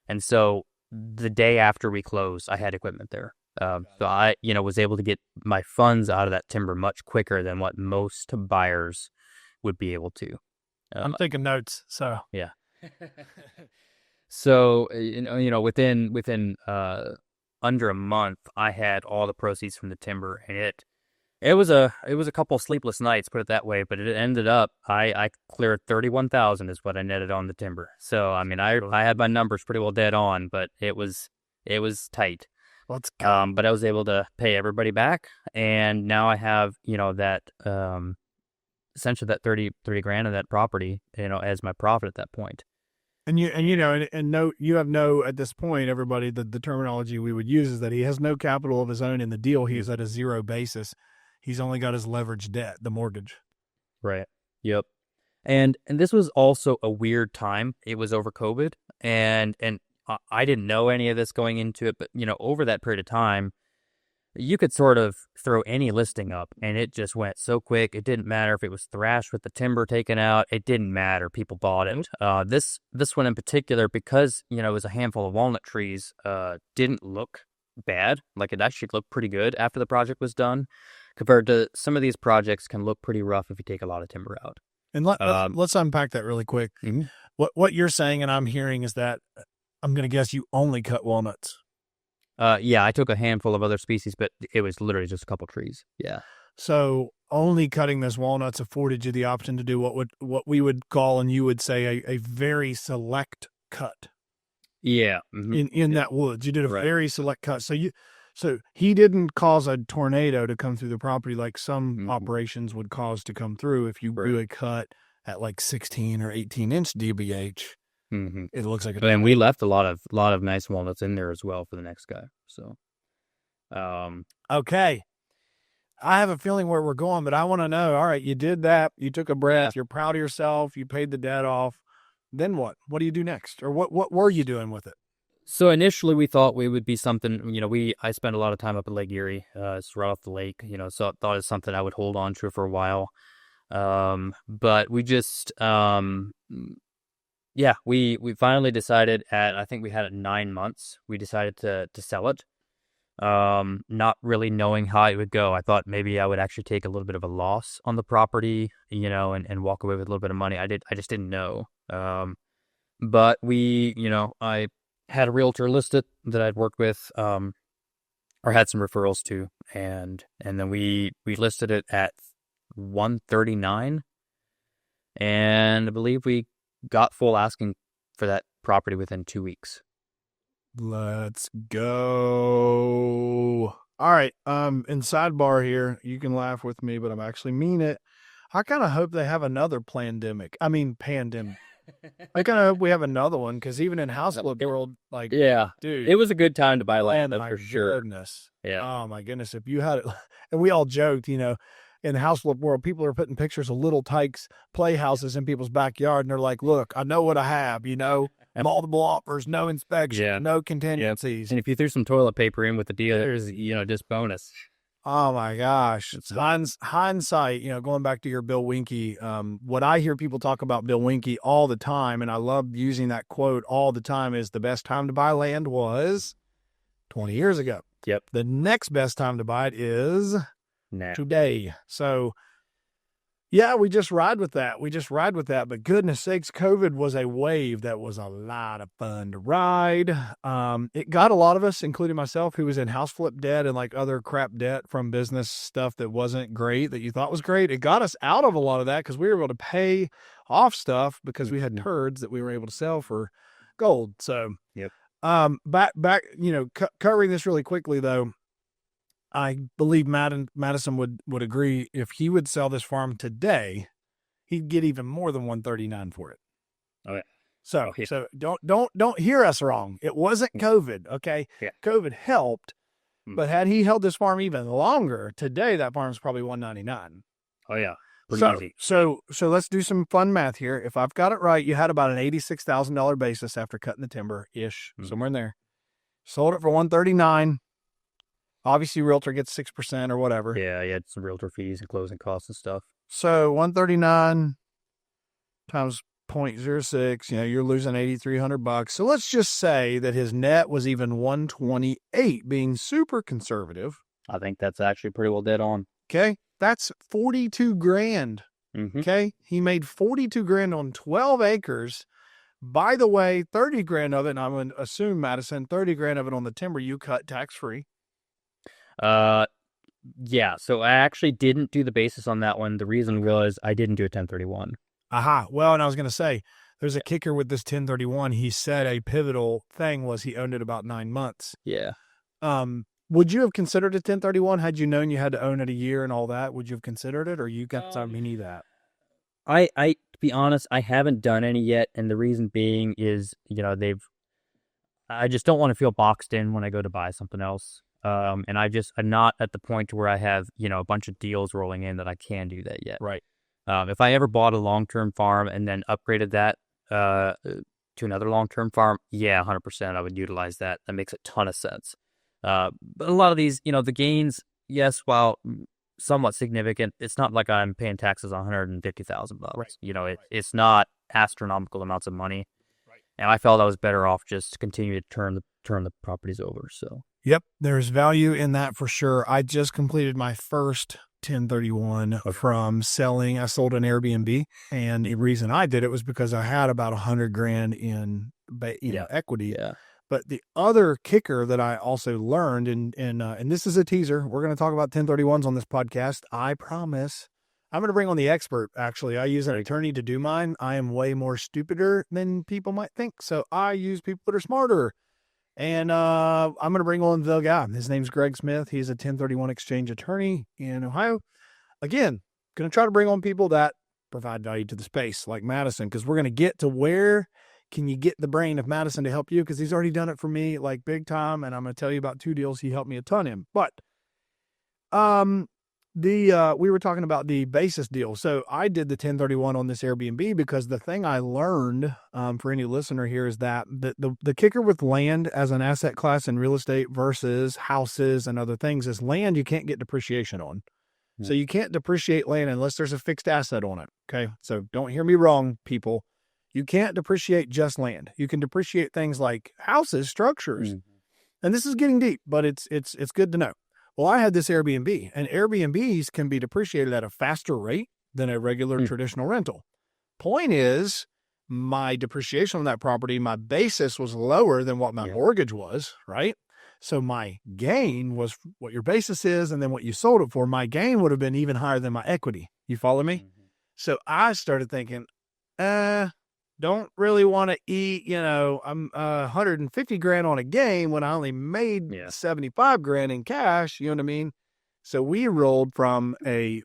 [SPEAKER 2] and so the day after we closed, I had equipment there. So I was able to get my funds out of that timber much quicker than what most buyers would be able to.
[SPEAKER 1] I'm taking notes, so
[SPEAKER 2] yeah. So within under a month, I had all the proceeds from the timber, and it was a couple sleepless nights, put it that way. But it ended up I cleared $31,000 is what I netted on the timber. So I mean I had my numbers pretty well dead on, but it was tight.
[SPEAKER 1] Let's go.
[SPEAKER 2] But I was able to pay everybody back, and now I have that. Essentially that $30,000 of that property, as my profit at that point.
[SPEAKER 1] And you have no, at this point, everybody, the terminology we would use is that he has no capital of his own in the deal. He is at a zero basis. He's only got his leveraged debt, the mortgage.
[SPEAKER 2] Right. Yep. And this was also a weird time. It was over COVID, and I didn't know any of this going into it, but over that period of time, you could sort of throw any listing up, and it just went so quick. It didn't matter if it was thrashed with the timber taken out. It didn't matter. People bought it. This one in particular, because it was a handful of walnut trees, didn't look bad. Like, it actually looked pretty good after the project was done, compared to some of these projects can look pretty rough if you take a lot of timber out.
[SPEAKER 1] And let's unpack that really quick.
[SPEAKER 2] Mm-hmm.
[SPEAKER 1] What you're saying and I'm hearing is that I'm going to guess you only cut walnuts.
[SPEAKER 2] Yeah, I took a handful of other species, but it was literally just a couple trees. Yeah.
[SPEAKER 1] So only cutting this walnuts afforded you the option to do what we would call and you would say a very select cut.
[SPEAKER 2] Yeah.
[SPEAKER 1] Mm-hmm. In that woods, you did a
[SPEAKER 2] right.
[SPEAKER 1] very select cut. So he didn't cause a tornado to come through the property like some operations would cause to come through. If you do a cut at like 16 or 18 inch DBH, it looks like.
[SPEAKER 2] And we left a lot of nice walnuts in there as well for the next guy. So,
[SPEAKER 1] okay. I have a feeling where we're going, but I want to know, all right, you did that. You took a breath. You're proud of yourself. You paid the debt off. Then what? What do you do next? Or what were you doing with it?
[SPEAKER 2] So initially we thought we would be something, I spent a lot of time up in Lake Erie. It's right off the lake, so I thought it's something I would hold on to for a while. But we just, we finally decided I think we had it 9 months. We decided to sell it. Not really knowing how it would go. I thought maybe I would actually take a little bit of a loss on the property, and walk away with a little bit of money. I just didn't know. But I had a realtor listed that I'd worked with, or had some referrals to, and then we listed it at 139, and I believe we got full asking for that property within 2 weeks.
[SPEAKER 1] Let's go. All right. In sidebar here, you can laugh with me, but I'm actually mean it. I kind of hope they have another pandemic. I kind of hope we have another one, because even in house flip world, like,
[SPEAKER 2] yeah,
[SPEAKER 1] dude,
[SPEAKER 2] it was a good time to buy land, for sure.
[SPEAKER 1] Goodness.
[SPEAKER 2] Yeah.
[SPEAKER 1] Oh my goodness. If you had it, and we all joked, in the house flip world, people are putting pictures of little tykes playhouses in people's backyard, and they're like, look, I know what I have, multiple offers, no inspection, no contingencies.
[SPEAKER 2] And if you threw some toilet paper in with the deal, there's, just bonus.
[SPEAKER 1] Oh my gosh. It's hindsight, going back to your Bill Winke, what I hear people talk about Bill Winke all the time, and I love using that quote all the time, is the best time to buy land was 20 years ago.
[SPEAKER 2] Yep.
[SPEAKER 1] The next best time to buy it is today. So yeah, we just ride with that. But goodness sakes, COVID was a wave that was a lot of fun to ride. It got a lot of us, including myself, who was in house flip debt and like other crap debt from business stuff that wasn't great, that you thought was great. It got us out of a lot of that because we were able to pay off stuff because we had turds that we were able to sell for gold. So,
[SPEAKER 2] yep.
[SPEAKER 1] Back, covering this really quickly though, I believe Madison would agree, if he would sell this farm today, he'd get even more than 139 for it.
[SPEAKER 2] Okay.
[SPEAKER 1] So don't hear us wrong. It wasn't COVID. Okay.
[SPEAKER 2] Yeah.
[SPEAKER 1] COVID helped, but had he held this farm even longer, today that farm's probably 199.
[SPEAKER 2] Oh yeah.
[SPEAKER 1] Easy. So let's do some fun math here. If I've got it right, you had about an $86,000 basis after cutting the timber ish, somewhere in there. Sold it for 139. Obviously, realtor gets 6% or whatever.
[SPEAKER 2] Yeah, you had some realtor fees and closing costs and stuff.
[SPEAKER 1] So 139 times 0.06, you're losing $8,300. So let's just say that his net was even 128, being super conservative.
[SPEAKER 2] I think that's actually pretty well dead on.
[SPEAKER 1] Okay, that's 42 grand. Okay, he made 42 grand on 12 acres. By the way, 30 grand of it, and I'm going to assume, Madison, 30 grand of it on the timber you cut tax-free.
[SPEAKER 2] Yeah, so I actually didn't do the basis on that one. The reason was I didn't do a 1031.
[SPEAKER 1] Aha. Well, and I was going to say, there's a kicker with this 1031. He said a pivotal thing was he owned it about 9 months.
[SPEAKER 2] Yeah.
[SPEAKER 1] Would you have considered a 1031 had you known you had to own it a year and all that? Would you have considered it, or you got something me that?
[SPEAKER 2] I to be honest, I haven't done any yet, and the reason being is, I just don't want to feel boxed in when I go to buy something else. And I'm not at the point where I have, a bunch of deals rolling in that I can do that yet.
[SPEAKER 1] Right.
[SPEAKER 2] If I ever bought a long-term farm and then upgraded that to another long-term farm, yeah, 100%, I would utilize that. That makes a ton of sense. But a lot of these, the gains, yes, while somewhat significant, it's not like I'm paying taxes on $150,000. Right. It's not astronomical amounts of money. Right. And I felt I was better off just to continue to turn the properties over. So.
[SPEAKER 1] Yep, there's value in that for sure. I just completed my first 1031 from selling. I sold an Airbnb, and the reason I did it was because I had about $100,000 in, equity.
[SPEAKER 2] Yeah.
[SPEAKER 1] But the other kicker that I also learned, and this is a teaser, we're going to talk about 1031s on this podcast. I promise. I'm going to bring on the expert. Actually, I use an attorney to do mine. I am way more stupider than people might think. So I use people that are smarter. And I'm going to bring on the guy. His name's Greg Smith. He's a 1031 exchange attorney in Ohio. Again, going to try to bring on people that provide value to the space, like Madison, because we're going to get to where can you get the brain of Madison to help you, because he's already done it for me like big time, and I'm going to tell you about 2 deals he helped me a ton in. But we were talking about the basis deal. So I did the 1031 on this Airbnb because the thing I learned for any listener here is that the kicker with land as an asset class in real estate versus houses and other things is land you can't get depreciation on. So you can't depreciate land unless there's a fixed asset on it. Okay. So don't hear me wrong, people. You can't depreciate just land. You can depreciate things like houses, structures. And this is getting deep, but it's good to know. Well, I had this Airbnb, and Airbnbs can be depreciated at a faster rate than a regular traditional rental. Point is, my depreciation on that property, my basis was lower than what my mortgage was, right? So my gain was what your basis is, and then what you sold it for. My gain would have been even higher than my equity. You follow me? So I started thinking, don't really want to eat, I'm $150,000 on a gain when I only made $75,000 in cash. You know what I mean? So we rolled from a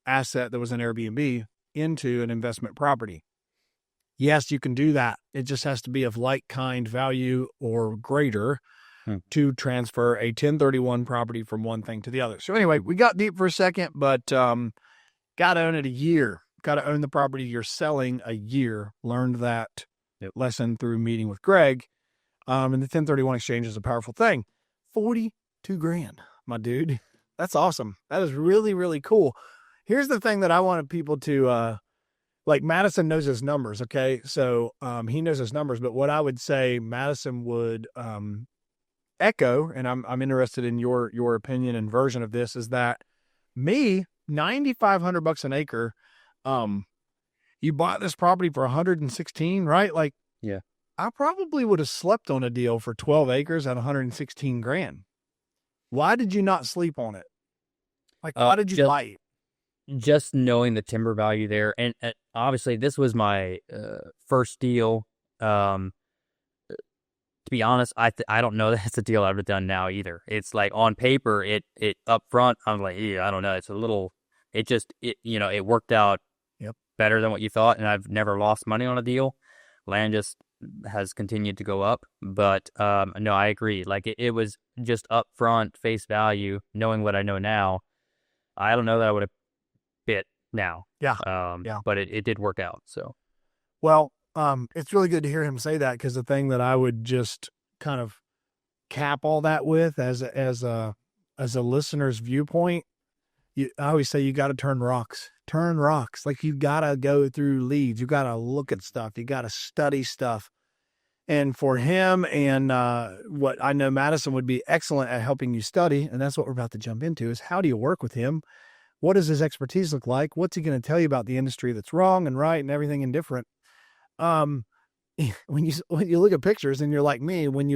[SPEAKER 1] asset that was an Airbnb into an investment property. Yes, you can do that. It just has to be of like kind value or greater to transfer a 1031 property from one thing to the other. So anyway, we got deep for a second, but got to own it a year. Got to own the property you're selling a year. Learned that lesson through meeting with Greg. And the 1031 exchange is a powerful thing. $42,000, my dude. That's awesome. That is really, really cool. Here's the thing that I wanted people to, like Madison knows his numbers. Okay. So, he knows his numbers, but what I would say Madison would, echo, and I'm interested in your opinion and version of this, is that me, $9,500 an acre. You bought this property for 116, right? Like, I probably would have slept on a deal for 12 acres at 116,000. Why did you not sleep on it? Like, why did you buy it?
[SPEAKER 2] Just knowing the timber value there. And obviously this was my, first deal. To be honest, I don't know that's a deal I would have done now either. It's like on paper, it up front, I'm like, I don't know. It's a little, it worked out better than what you thought, and I've never lost money on a deal. Land just has continued to go up, but no, I agree. Like it was just upfront face value. Knowing what I know now, I don't know that I would have bit now. But it did work out. So,
[SPEAKER 1] well, it's really good to hear him say that, because the thing that I would just kind of cap all that with as a listener's viewpoint, I always say you got to turn rocks. Like you got to go through leads. You got to look at stuff. You got to study stuff. And for him and what I know Madison would be excellent at helping you study, and that's what we're about to jump into, is how do you work with him? What does his expertise look like? What's he going to tell you about the industry that's wrong and right and everything indifferent? When you look at pictures, and you're like me, when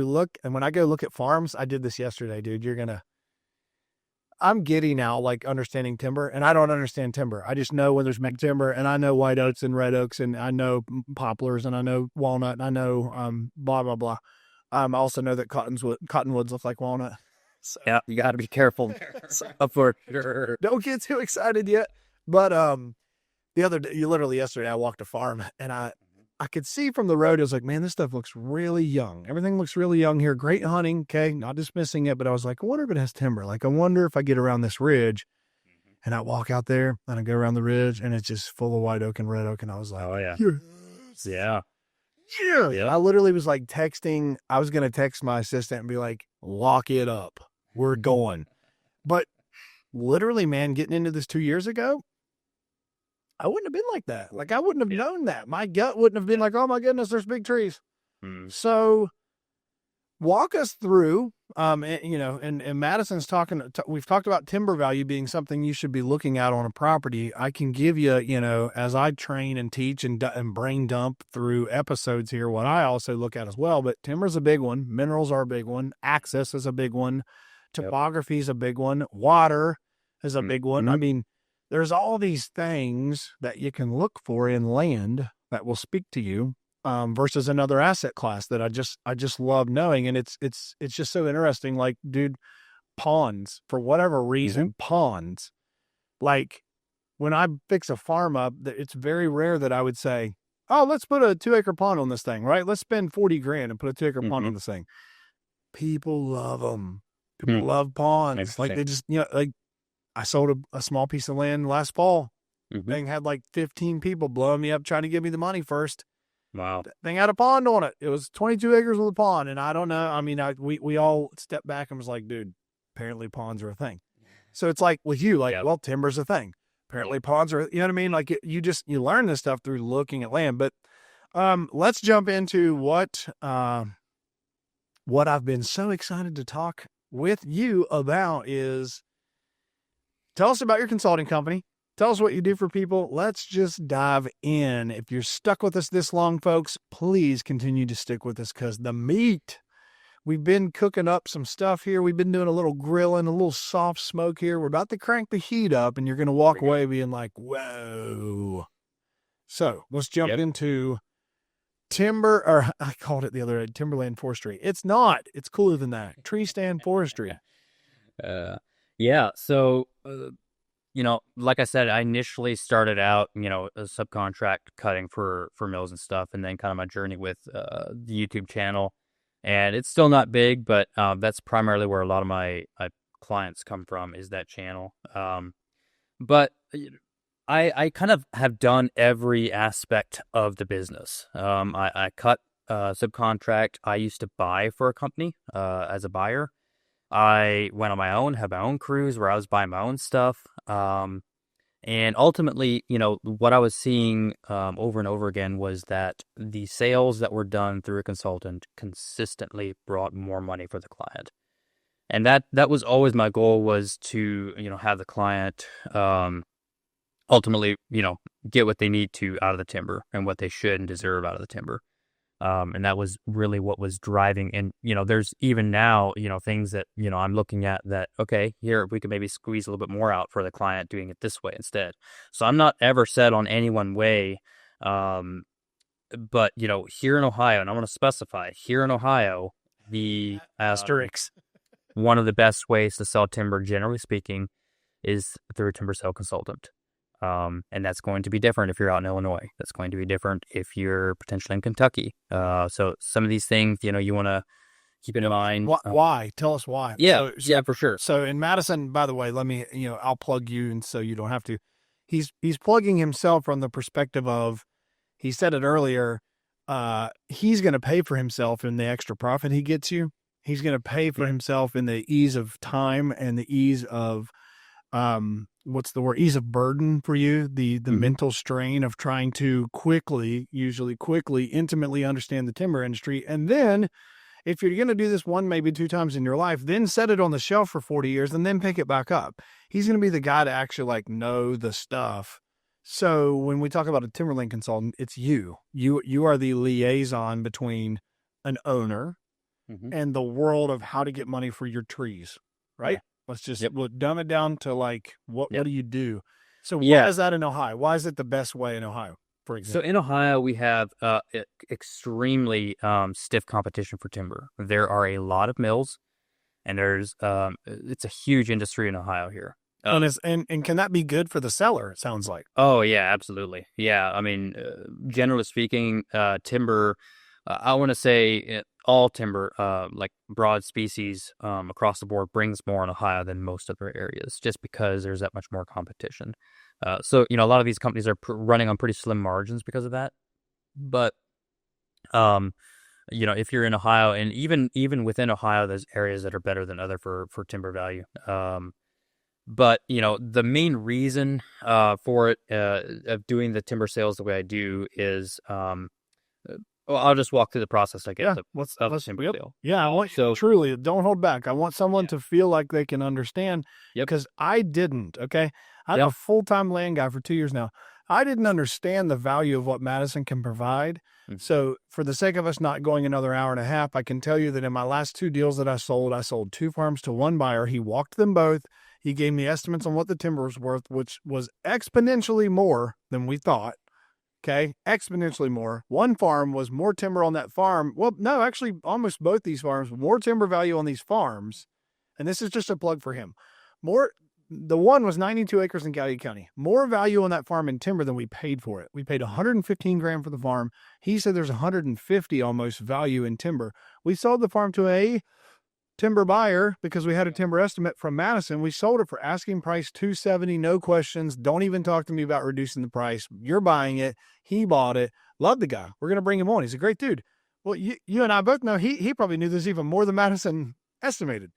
[SPEAKER 1] I go look at farms, I did this yesterday, dude, I'm giddy now, like understanding timber, and I don't understand timber. I just know when there's meg timber, and I know white oaks and red oaks, and I know poplars, and I know walnut, and I know blah, blah, blah. I also know that cottonwoods look like walnut.
[SPEAKER 2] So, yeah, you got to be careful. For sure.
[SPEAKER 1] Don't get too excited yet. But yesterday, I walked a farm, and I could see from the road, I was like, man, this stuff looks really young. Everything looks really young here. Great hunting. Okay. Not dismissing it, but I was like, I wonder if it has timber. Like, I wonder if I get around this ridge, and I walk out there and I go around the ridge, and it's just full of white oak and red oak. And I was like,
[SPEAKER 2] oh yeah.
[SPEAKER 1] Yeah. I literally was like I was going to text my assistant and be like, lock it up. We're going. But literally, man, getting into this 2 years ago, I wouldn't have been like that. Like, I wouldn't have known that. My gut wouldn't have been like, oh my goodness, there's big trees. So walk us through, and Madison's we've talked about timber value being something you should be looking at on a property. I can give you, as I train and teach and brain dump through episodes here, what I also look at as well, but timber's a big one. Minerals are a big one. Access is a big one. Topography is a big one. Water is a big one. I mean, there's all these things that you can look for in land that will speak to you. Versus another asset class that I just love knowing. And it's just so interesting. Like, dude, ponds, for whatever reason, ponds, like when I fix a farm up, it's very rare that I would say, oh, let's put a 2-acre pond on this thing, right? Let's spend 40 grand and put a 2-acre pond on this thing. People love them. People love ponds. Like they just, like I sold a small piece of land last fall. Thing had like 15 people blowing me up trying to give me the money first.
[SPEAKER 2] Wow.
[SPEAKER 1] Thing had a pond on it. It was 22 acres with a pond. And I don't know. I mean, we all stepped back and was like, dude, apparently ponds are a thing. So it's like with you, like, well, timber's a thing. Apparently ponds are, you know what I mean? Like you learn this stuff through looking at land. But let's jump into what I've been so excited to talk with you about is tell us about your consulting company. Tell us what you do for people. Let's just dive in. If you're stuck with us this long, folks, please continue to stick with us because the meat, we've been cooking up some stuff here. We've been doing a little grilling, a little soft smoke here. We're about to crank the heat up and you're going to walk away being like, whoa. So let's jump into timber, or I called it the other day, timberland forestry. It's not. It's cooler than that. Tree Stand Forestry.
[SPEAKER 2] So... like I said, I initially started out, a subcontract cutting for mills and stuff, and then kind of my journey with the YouTube channel. And it's still not big, but that's primarily where a lot of my clients come from is that channel. But I kind of have done every aspect of the business. I cut subcontract. I used to buy for a company as a buyer. I went on my own, had my own crews where I was buying my own stuff. And ultimately, what I was seeing over and over again was that the sales that were done through a consultant consistently brought more money for the client. And that was always my goal, was to, have the client ultimately, get what they need to out of the timber and what they should and deserve out of the timber. And that was really what was driving. And, there's even now, things that, I'm looking at that, okay, here we could maybe squeeze a little bit more out for the client doing it this way instead. So I'm not ever set on any one way. But, here in Ohio, and I want to specify, here in Ohio, the
[SPEAKER 1] asterisks,
[SPEAKER 2] one of the best ways to sell timber, generally speaking, is through a timber sale consultant. And that's going to be different if you're out in Illinois. That's going to be different if you're potentially in Kentucky. So some of these things, you want to keep in mind.
[SPEAKER 1] Why? Tell us why.
[SPEAKER 2] Yeah, for sure.
[SPEAKER 1] So in Madison, by the way, let me, I'll plug you, and so you don't have to. He's plugging himself from the perspective of, he said it earlier, he's going to pay for himself in the extra profit he gets you. He's going to pay for himself in the ease of time and the ease of ease of burden for you, the mental strain of trying to usually quickly, intimately understand the timber industry. And then if you're going to do this one, maybe 2 times in your life, then set it on the shelf for 40 years and then pick it back up. He's going to be the guy to actually know the stuff. So when we talk about a timberland consultant, it's you are the liaison between an owner and the world of how to get money for your trees, right? Yeah. Let's just dumb it down to like, what do you do? So why is that in Ohio? Why is it the best way in Ohio, for example?
[SPEAKER 2] So in Ohio, we have extremely stiff competition for timber. There are a lot of mills, and there's it's a huge industry in Ohio here.
[SPEAKER 1] And can that be good for the seller, it sounds like?
[SPEAKER 2] Oh, yeah, absolutely. Yeah, I mean, generally speaking, timber, I want to say all timber, like broad species across the board, brings more in Ohio than most other areas, just because there's that much more competition. So, a lot of these companies are running on pretty slim margins because of that. But, if you're in Ohio, and even within Ohio, there's areas that are better than other for timber value. But, the main reason for it, of doing the timber sales the way I do is Well, I'll just walk through the process, I guess,
[SPEAKER 1] let's
[SPEAKER 2] timber
[SPEAKER 1] yep.
[SPEAKER 2] sale.
[SPEAKER 1] Yeah, I want
[SPEAKER 2] So
[SPEAKER 1] truly don't hold back. I want someone to feel like they can understand because I didn't. Okay, I'm a full-time land guy for 2 years now. I didn't understand the value of what Madison can provide. So, for the sake of us not going another hour and a half, I can tell you that in my last 2 deals that I sold 2 farms to one buyer. He walked them both. He gave me estimates on what the timber was worth, which was exponentially more than we thought. Okay, exponentially more. One farm was more timber on that farm. Well, no, actually, almost both these farms, more timber value on these farms. And this is just a plug for him. The one was 92 acres in Coweta County. More value on that farm in timber than we paid for it. We paid 115 grand for the farm. He said there's 150 almost value in timber. We sold the farm to a timber buyer because we had a timber estimate from Madison. We sold it for asking price $270, no questions. Don't even talk to me about reducing the price. You're buying it. He bought it. Love the guy. We're going to bring him on. He's a great dude. Well, you and I both know he probably knew this even more than Madison estimated.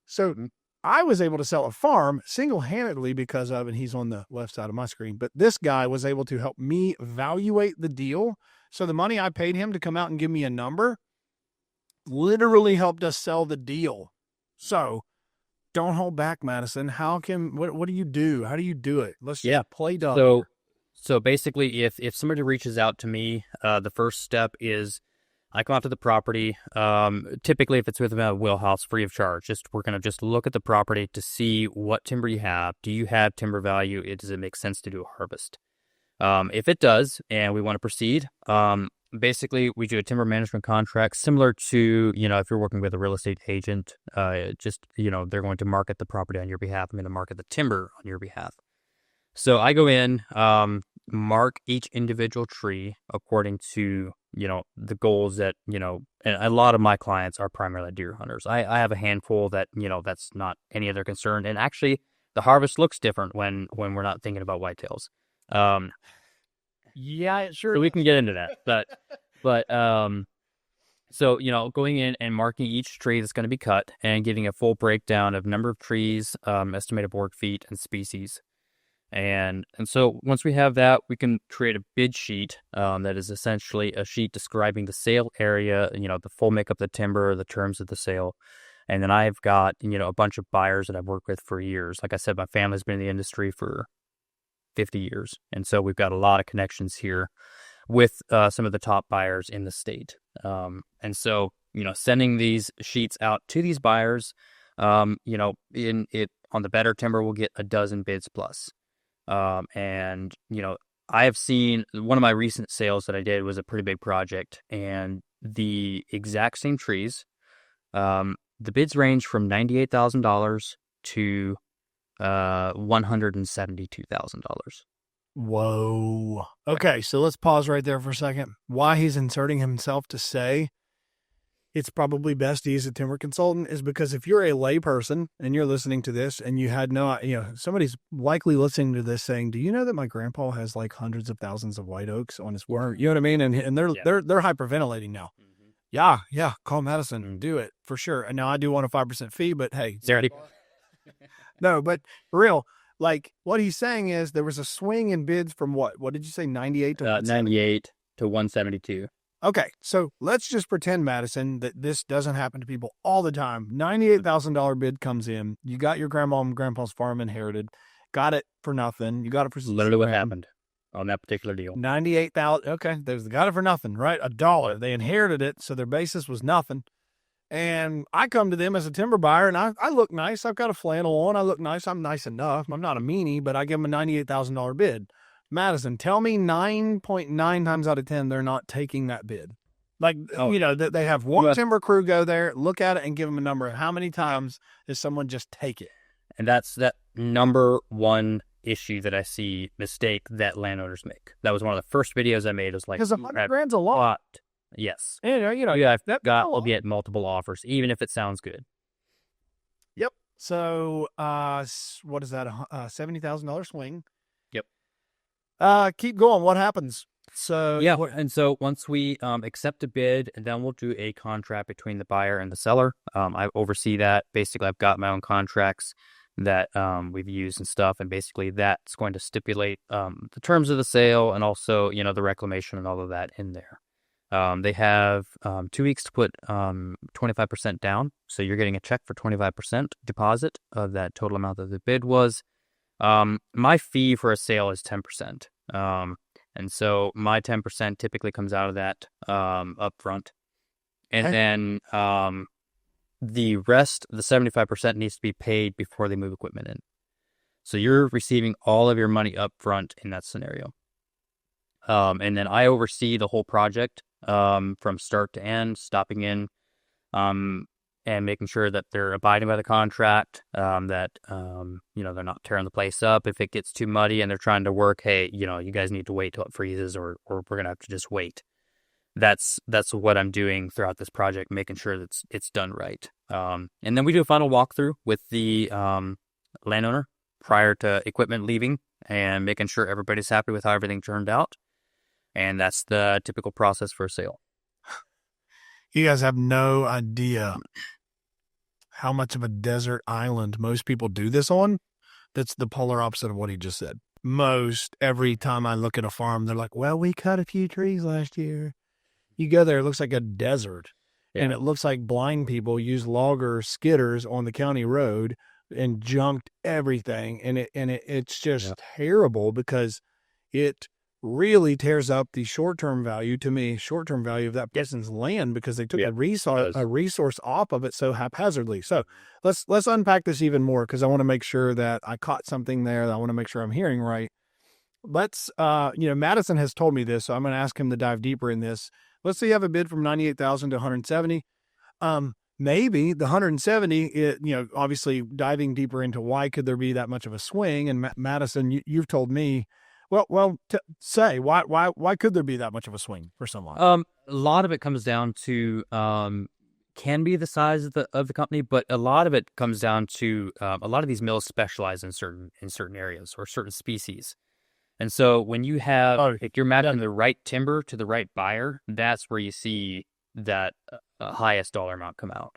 [SPEAKER 1] So I was able to sell a farm single-handedly because of, and he's on the left side of my screen, but this guy was able to help me evaluate the deal. So the money I paid him to come out and give me a number literally helped us sell the deal. So don't hold back, Madison. What do you do? How do you do it? Let's play dumb.
[SPEAKER 2] So basically, if somebody reaches out to me, the first step is I come out to the property. Typically, if it's within a wheelhouse, free of charge. We're gonna just look at the property to see what timber you have. Do you have timber value? Does it make sense to do a harvest? If it does, and we want to proceed, basically we do a timber management contract similar to, if you're working with a real estate agent. They're going to market the property on your behalf. I'm going to market the timber on your behalf. So I go in, mark each individual tree according to, the goals that, and a lot of my clients are primarily deer hunters. I have a handful that, that's not any of their concern. And actually the harvest looks different when we're not thinking about whitetails.
[SPEAKER 1] Yeah, it sure.
[SPEAKER 2] So we can get into that, but so going in and marking each tree that's going to be cut and giving a full breakdown of number of trees, estimated board feet, and species. And so once we have that, we can create a bid sheet that is essentially a sheet describing the sale area, the full makeup of the timber, the terms of the sale. And then I've got, a bunch of buyers that I've worked with for years. Like I said, my family's been in the industry for 50 years. And so we've got a lot of connections here with some of the top buyers in the state. And so, sending these sheets out to these buyers, on the better timber, we'll get a dozen bids plus. And I have seen one of my recent sales that I did was a pretty big project, and the exact same trees, the bids range from $98,000 to $172,000.
[SPEAKER 1] Whoa. Okay, so let's pause right there for a second. Why he's inserting himself to say it's probably best to use a timber consultant is because if you're a layperson and you're listening to this and you had somebody's likely listening to this saying, do you know that my grandpa has like hundreds of thousands of white oaks on his farm? You know what I mean? And they're hyperventilating now. Mm-hmm. Yeah. Call Madison. Do it for sure. And now I do want a 5% fee, but hey, no, but for real, like what he's saying is there was a swing in bids from what did you say? 98 to
[SPEAKER 2] 98 to 172.
[SPEAKER 1] Okay, so let's just pretend, Madison, that this doesn't happen to people all the time. $98,000 bid comes in. You got your grandma and grandpa's farm inherited. Got it for nothing. You got it for
[SPEAKER 2] literally what happened on that particular deal.
[SPEAKER 1] 98,000. Okay, they got it for nothing, right? $1. They inherited it, so their basis was nothing. And I come to them as a timber buyer, and I look nice. I've got a flannel on. I look nice. I'm nice enough. I'm not a meanie, but I give them a $98,000 bid. Madison, tell me 9.9 times out of 10 they're not taking that bid. Like, they have one timber crew go there, look at it, and give them a number. How many times does someone just take it?
[SPEAKER 2] And that's that number one issue that I see mistake that landowners make. That was one of the first videos I made. It was like,
[SPEAKER 1] because $100,000's a lot.
[SPEAKER 2] Yes.
[SPEAKER 1] And,
[SPEAKER 2] we'll get multiple offers, even if it sounds good.
[SPEAKER 1] Yep. So, what is that? $70,000 swing.
[SPEAKER 2] Yep.
[SPEAKER 1] Keep going. What happens? So
[SPEAKER 2] and so once we accept a bid, and then we'll do a contract between the buyer and the seller. I oversee that. Basically, I've got my own contracts that we've used and stuff, and basically that's going to stipulate the terms of the sale and also the reclamation and all of that in there. They have 2 weeks to put 25% down. So you're getting a check for 25% deposit of that total amount that the bid was. My fee for a sale is 10%. And so my 10% typically comes out of that upfront. And then the rest, the 75%, needs to be paid before they move equipment in. So you're receiving all of your money up front in that scenario. And then I oversee the whole project from start to end, stopping in and making sure that they're abiding by the contract, that, they're not tearing the place up. If it gets too muddy and they're trying to work, hey, you guys need to wait till it freezes or we're going to have to just wait. That's what I'm doing throughout this project, making sure that it's done right. And then we do a final walkthrough with the landowner prior to equipment leaving and making sure everybody's happy with how everything turned out. And that's the typical process for a sale.
[SPEAKER 1] You guys have no idea how much of a desert island most people do this on. That's the polar opposite of what he just said. Every time I look at a farm, they're like, well, we cut a few trees last year. You go there, it looks like a desert. Yeah. And it looks like blind people use logger skidders on the county road and junked everything. And it's just terrible because it really tears up the short-term value of that person's land because they took a resource off of it so haphazardly. So let's unpack this even more because I want to make sure that I caught something there that I want to make sure I'm hearing right. Let's, Madison has told me this, so I'm going to ask him to dive deeper in this. Let's say you have a bid from $98,000 to $170,000. Maybe the $170,000, obviously diving deeper into why could there be that much of a swing? And Madison, you've told me, say why could there be that much of a swing for someone?
[SPEAKER 2] A lot of it comes down to can be the size of the company, but a lot of it comes down to a lot of these mills specialize in certain areas or certain species. And so when you have, if you're matching the right timber to the right buyer, that's where you see that highest dollar amount come out.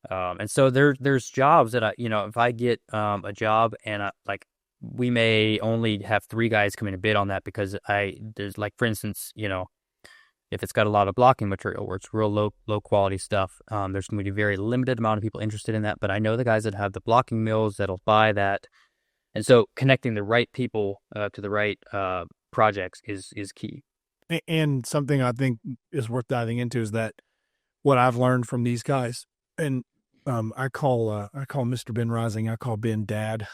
[SPEAKER 2] And so there's jobs that if I get a job and we may only have 3 guys come in and bid on that because there's like, for instance, if it's got a lot of blocking material where it's real low quality stuff, there's going to be a very limited amount of people interested in that. But I know the guys that have the blocking mills that'll buy that. And so connecting the right people to the right projects is key.
[SPEAKER 1] And something I think is worth diving into is that what I've learned from these guys, and I call Mr. Ben Rising, I call Ben Dad.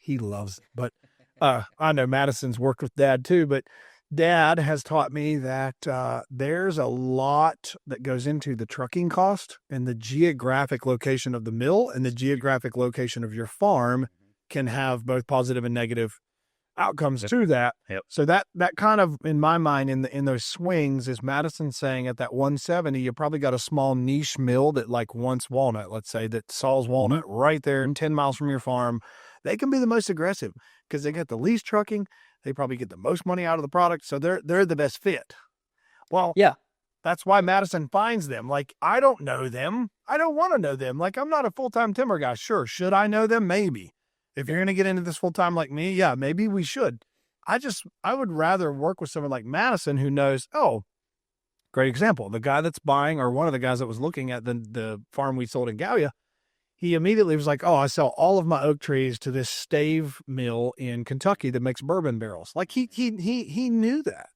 [SPEAKER 1] He loves it. But I know Madison's worked with Dad too, but Dad has taught me that there's a lot that goes into the trucking cost and the geographic location of the mill and the geographic location of your farm can have both positive and negative outcomes to that.
[SPEAKER 2] Yep.
[SPEAKER 1] So that kind of, in my mind, in those swings, is Madison saying at that 170, you probably got a small niche mill that wants walnut, let's say, that saws walnut right there 10 miles from your farm. They can be the most aggressive because they get the least trucking. They probably get the most money out of the product. So they're the best fit. Well,
[SPEAKER 2] yeah,
[SPEAKER 1] that's why Madison finds them. I don't know them. I don't want to know them. I'm not a full-time timber guy. Sure. Should I know them? Maybe. If you're going to get into this full-time like me, yeah, maybe we should. I would rather work with someone like Madison who knows, great example. The guy that's buying, or one of the guys that was looking at the farm we sold in Gallia, he immediately was like, I sell all of my oak trees to this stave mill in Kentucky that makes bourbon barrels. He knew that.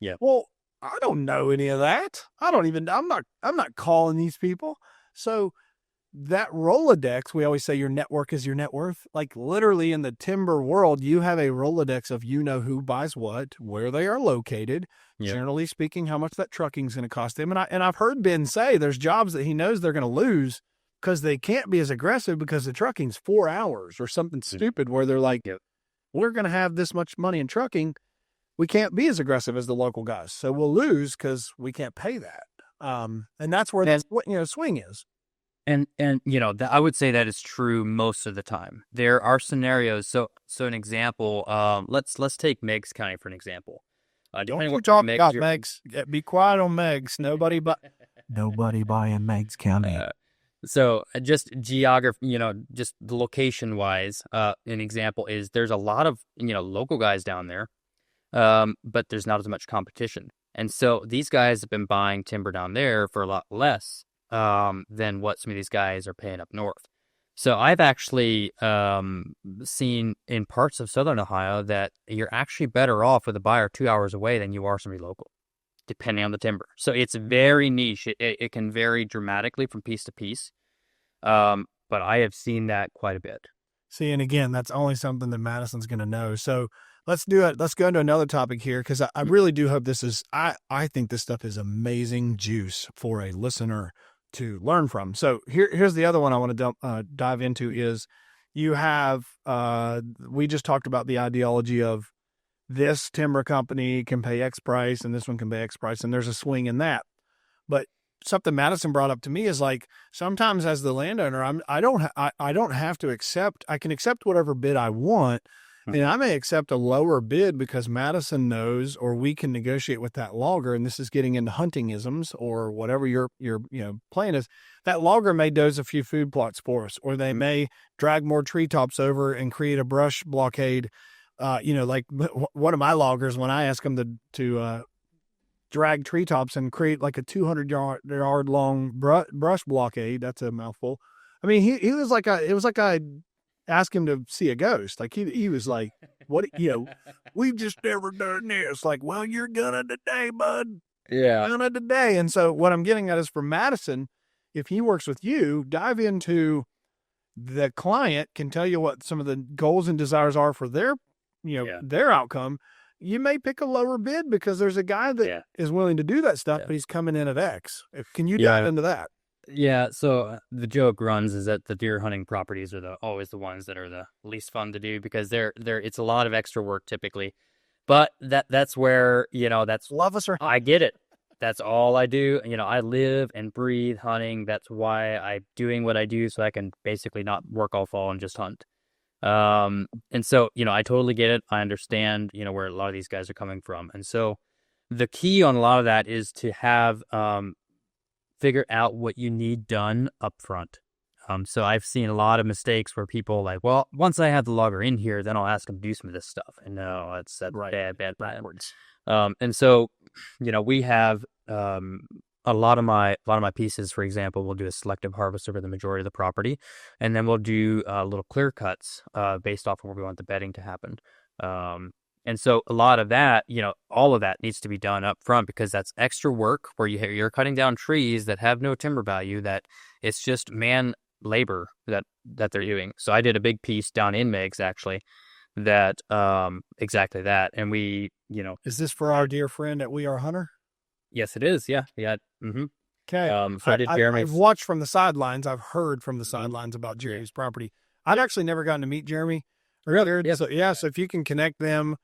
[SPEAKER 2] Yeah.
[SPEAKER 1] Well, I don't know any of that. I'm not calling these people. So that Rolodex, we always say your network is your net worth. Literally in the timber world, you have a Rolodex of who buys what, where they are located, generally speaking, how much that trucking is going to cost them. And I've heard Ben say there's jobs that he knows they're going to lose because they can't be as aggressive because the trucking's 4 hours or something stupid where they're like, we're going to have this much money in trucking. We can't be as aggressive as the local guys. So we'll lose because we can't pay that. And that's where the swing is.
[SPEAKER 2] And I would say that is true most of the time. There are scenarios. So an example. Let's take Meigs County for an example.
[SPEAKER 1] Don't you talk about Meigs? Be quiet on Meigs. Nobody buying Meigs County.
[SPEAKER 2] So just geography, just the location wise. An example is there's a lot of local guys down there, but there's not as much competition. And so these guys have been buying timber down there for a lot less than what some of these guys are paying up north. So I've actually seen in parts of southern Ohio that you're actually better off with a buyer 2 hours away than you are somebody local, depending on the timber. So it's very niche. It can vary dramatically from piece to piece. But I have seen that quite a bit.
[SPEAKER 1] See, and again, that's only something that Madison's going to know. So let's do it. Let's go into another topic here, because I really do hope this is, I think this stuff is amazing juice for a listener to learn from. So here's the other one I want to dive into is you have, we just talked about the ideology of this timber company can pay X price and this one can pay X price, and there's a swing in that. But something Madison brought up to me is like, sometimes as the landowner, I don't have to accept, I can accept whatever bid I want. And I may accept a lower bid because Madison knows, or we can negotiate with that logger. And this is getting into huntingisms or whatever your plan is. That logger may doze a few food plots for us, or they may drag more treetops over and create a brush blockade. Like one of my loggers, when I ask them to drag treetops and create like a 200-yard long brush blockade, that's a mouthful. I mean, he was like it was like I ask him to see a ghost. Like he was like, what, we've just never done this. Like, well, you're gonna today, bud.
[SPEAKER 2] Yeah.
[SPEAKER 1] Gonna today. And so what I'm getting at is, for Madison, if he works with you, dive into the client, can tell you what some of the goals and desires are for their outcome. You may pick a lower bid because there's a guy that is willing to do that stuff, but he's coming in at X. Can you dive into that?
[SPEAKER 2] Yeah, so the joke runs is that the deer hunting properties are always the ones that are the least fun to do, because it's a lot of extra work typically. But that's where, that's
[SPEAKER 1] love us or
[SPEAKER 2] I get it. That's all I do. I live and breathe hunting. That's why I'm doing what I do, so I can basically not work all fall and just hunt. And so, I totally get it. I understand, where a lot of these guys are coming from. And so the key on a lot of that is to have figure out what you need done up front. So I've seen a lot of mistakes where people like, well, once I have the logger in here, then I'll ask them to do some of this stuff. And no, that's right. bad backwards. And so, we have a lot of my pieces, for example, we'll do a selective harvest over the majority of the property, and then we'll do little clear cuts based off of where we want the bedding to happen. And so a lot of that, all of that needs to be done up front, because that's extra work where you're cutting down trees that have no timber value, that it's just man labor that they're doing. So I did a big piece down in Meigs, actually, that exactly that. And we,
[SPEAKER 1] Is this for our dear friend at We Are Hunter?
[SPEAKER 2] Yes, it is. Yeah. Mm-hmm.
[SPEAKER 1] Okay.
[SPEAKER 2] So I did Jeremy's.
[SPEAKER 1] I've watched from the sidelines. I've heard from the sidelines about Jeremy's property. I'd actually never gotten to meet Jeremy. Really? Yeah. So if you can connect them,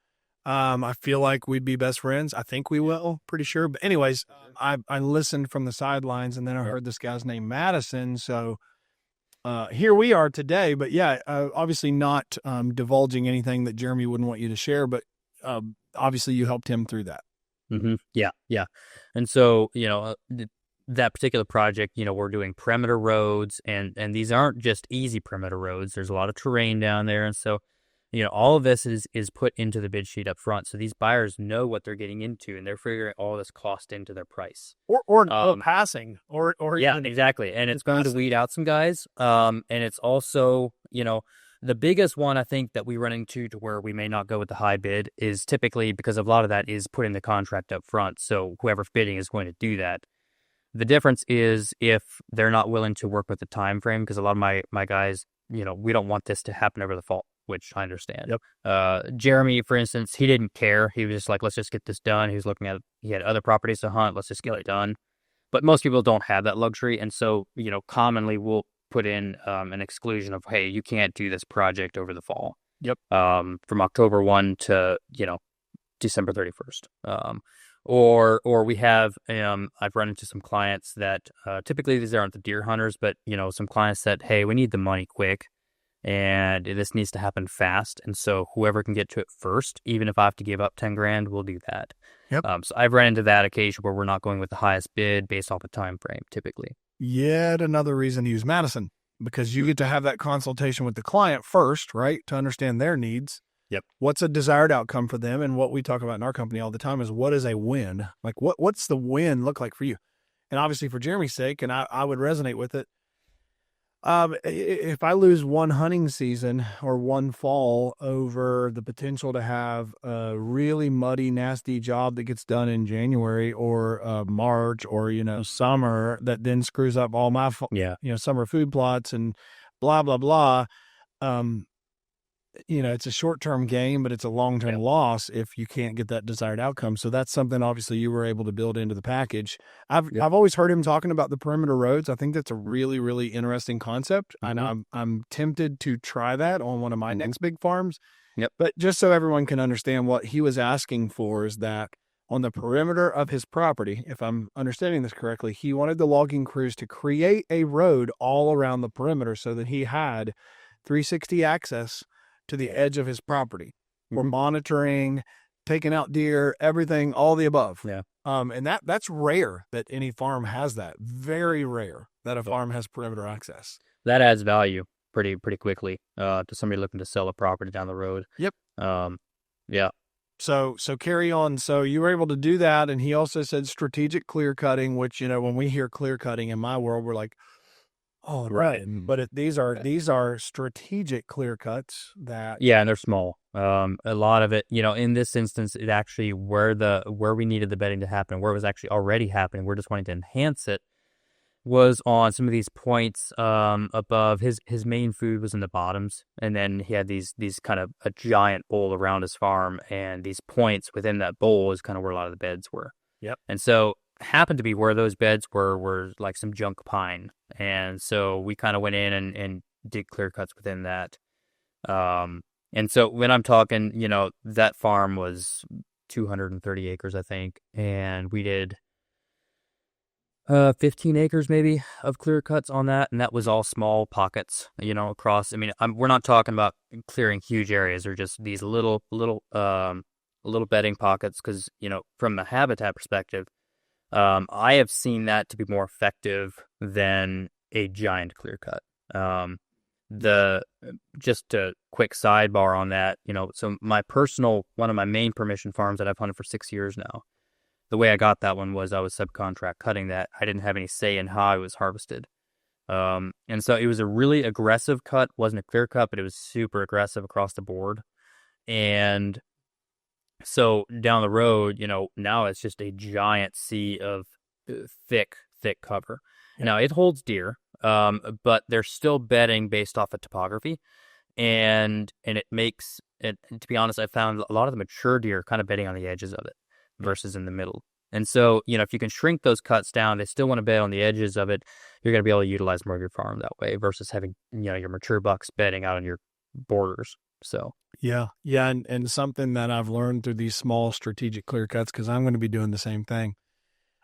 [SPEAKER 1] I feel like we'd be best friends. I think we will, pretty sure. But anyways, I listened from the sidelines, and then I heard this guy's name, Madison. So here we are today. But yeah, obviously not divulging anything that Jeremy wouldn't want you to share. But obviously you helped him through that.
[SPEAKER 2] Mm-hmm. Yeah. And so, that particular project, we're doing perimeter roads, and these aren't just easy perimeter roads. There's a lot of terrain down there. And so, all of this is put into the bid sheet up front. So these buyers know what they're getting into, and they're figuring all this cost into their price.
[SPEAKER 1] Or passing. Or
[SPEAKER 2] yeah, exactly. And it's going to weed out some guys. And it's also, the biggest one I think that we run into to where we may not go with the high bid is typically because a lot of that is putting the contract up front. So whoever's bidding is going to do that. The difference is if they're not willing to work with the time frame, because a lot of my guys, we don't want this to happen over the fall, which I understand.
[SPEAKER 1] Yep.
[SPEAKER 2] Jeremy, for instance, he didn't care. He was just like, let's just get this done. He had other properties to hunt. Let's just get it done. But most people don't have that luxury. And so, commonly we'll put in an exclusion of, hey, you can't do this project over the fall.
[SPEAKER 1] Yep.
[SPEAKER 2] From October 1 to, December 31st. Or we have, I've run into some clients that typically these aren't the deer hunters, but, some clients that, hey, we need the money quick and this needs to happen fast. And so whoever can get to it first, even if I have to give up 10 grand, we'll do that.
[SPEAKER 1] Yep.
[SPEAKER 2] So I've run into that occasion where we're not going with the highest bid based off the time frame typically.
[SPEAKER 1] Yet another reason to use Madison, because you get to have that consultation with the client first, right? To understand their needs.
[SPEAKER 2] Yep.
[SPEAKER 1] What's a desired outcome for them? And what we talk about in our company all the time is what is a win? Like what's the win look like for you? And obviously for Jeremy's sake, and I would resonate with it. If I lose one hunting season or one fall over the potential to have a really muddy, nasty job that gets done in January or March or, summer that then screws up all my, summer food plots and blah, blah, blah. It's a short-term gain, but it's a long-term loss if you can't get that desired outcome. So that's something obviously you were able to build into the package. I've always heard him talking about the perimeter roads. I think that's a really, really interesting concept.
[SPEAKER 2] Mm-hmm.
[SPEAKER 1] And I'm tempted to try that on one of my next big farms.
[SPEAKER 2] Yep.
[SPEAKER 1] But just so everyone can understand what he was asking for is that on the perimeter of his property, if I'm understanding this correctly, he wanted the logging crews to create a road all around the perimeter so that he had 360 access to the edge of his property. We're monitoring, taking out deer, everything, all the above.
[SPEAKER 2] Yeah.
[SPEAKER 1] And that's rare that any farm has that. Very rare that a farm has perimeter access.
[SPEAKER 2] That adds value pretty quickly to somebody looking to sell a property down the road.
[SPEAKER 1] Yep.
[SPEAKER 2] Yeah.
[SPEAKER 1] So carry on. So you were able to do that. And he also said strategic clear cutting, which, when we hear clear cutting in my world, we're like, oh, right. But these are strategic clear cuts that.
[SPEAKER 2] Yeah, and they're small. A lot of it, in this instance, it actually where we needed the bedding to happen, where it was actually already happening, we're just wanting to enhance it, was on some of these points above. His main food was in the bottoms, and then he had these kind of a giant bowl around his farm, and these points within that bowl is kind of where a lot of the beds were.
[SPEAKER 1] Yep.
[SPEAKER 2] And so happened to be where those beds were like some junk pine. And so we kind of went in and did clear cuts within that. And so when I'm talking, that farm was 230 acres, I think. And we did 15 acres maybe of clear cuts on that. And that was all small pockets, across. I mean, we're not talking about clearing huge areas. They're just these little bedding pockets. Because, from the habitat perspective, I have seen that to be more effective than a giant clear cut. Just a quick sidebar on that, so one of my main permission farms that I've hunted for 6 years now, the way I got that one was I was subcontract cutting that. I didn't have any say in how it was harvested. And so it was a really aggressive cut, wasn't a clear cut, but it was super aggressive across the board. And so down the road, now it's just a giant sea of thick cover. Yeah. Now it holds deer, but they're still bedding based off of topography, and it makes it. To be honest, I found a lot of the mature deer kind of bedding on the edges of it versus in the middle. And so, if you can shrink those cuts down, they still want to bed on the edges of it. You're going to be able to utilize more of your farm that way versus having your mature bucks bedding out on your borders. So.
[SPEAKER 1] Yeah. And something that I've learned through these small strategic clear cuts, because I'm going to be doing the same thing.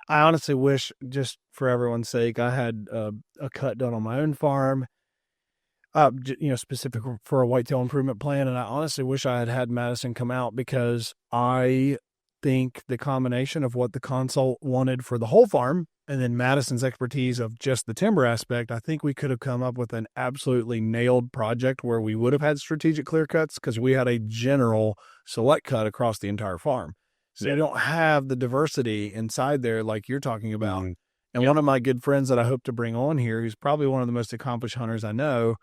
[SPEAKER 1] I honestly wish, just for everyone's sake, I had a cut done on my own farm, specific for a whitetail improvement plan. And I honestly wish I had Madison come out, because I think the combination of what the consult wanted for the whole farm and then Madison's expertise of just the timber aspect, I think we could have come up with an absolutely nailed project where we would have had strategic clear cuts, because we had a general select cut across the entire farm. So you don't have the diversity inside there like you're talking about. Mm-hmm. And one of my good friends that I hope to bring on here, who's probably one of the most accomplished hunters I know,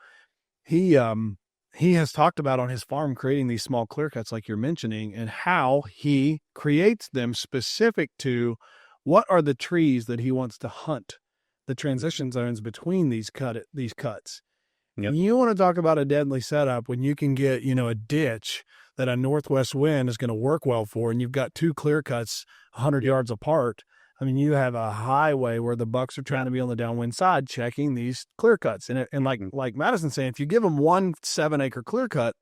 [SPEAKER 1] he has talked about on his farm creating these small clear cuts like you're mentioning, and how he creates them specific to what are the trees that he wants to hunt, the transition zones between these cuts. Yep. You want to talk about a deadly setup when you can get, a ditch that a northwest wind is going to work well for, and you've got two clear cuts 100 yards apart. I mean, you have a highway where the bucks are trying to be on the downwind side checking these clear cuts. And like Madison's saying, if you give them 1 7-acre clear cut,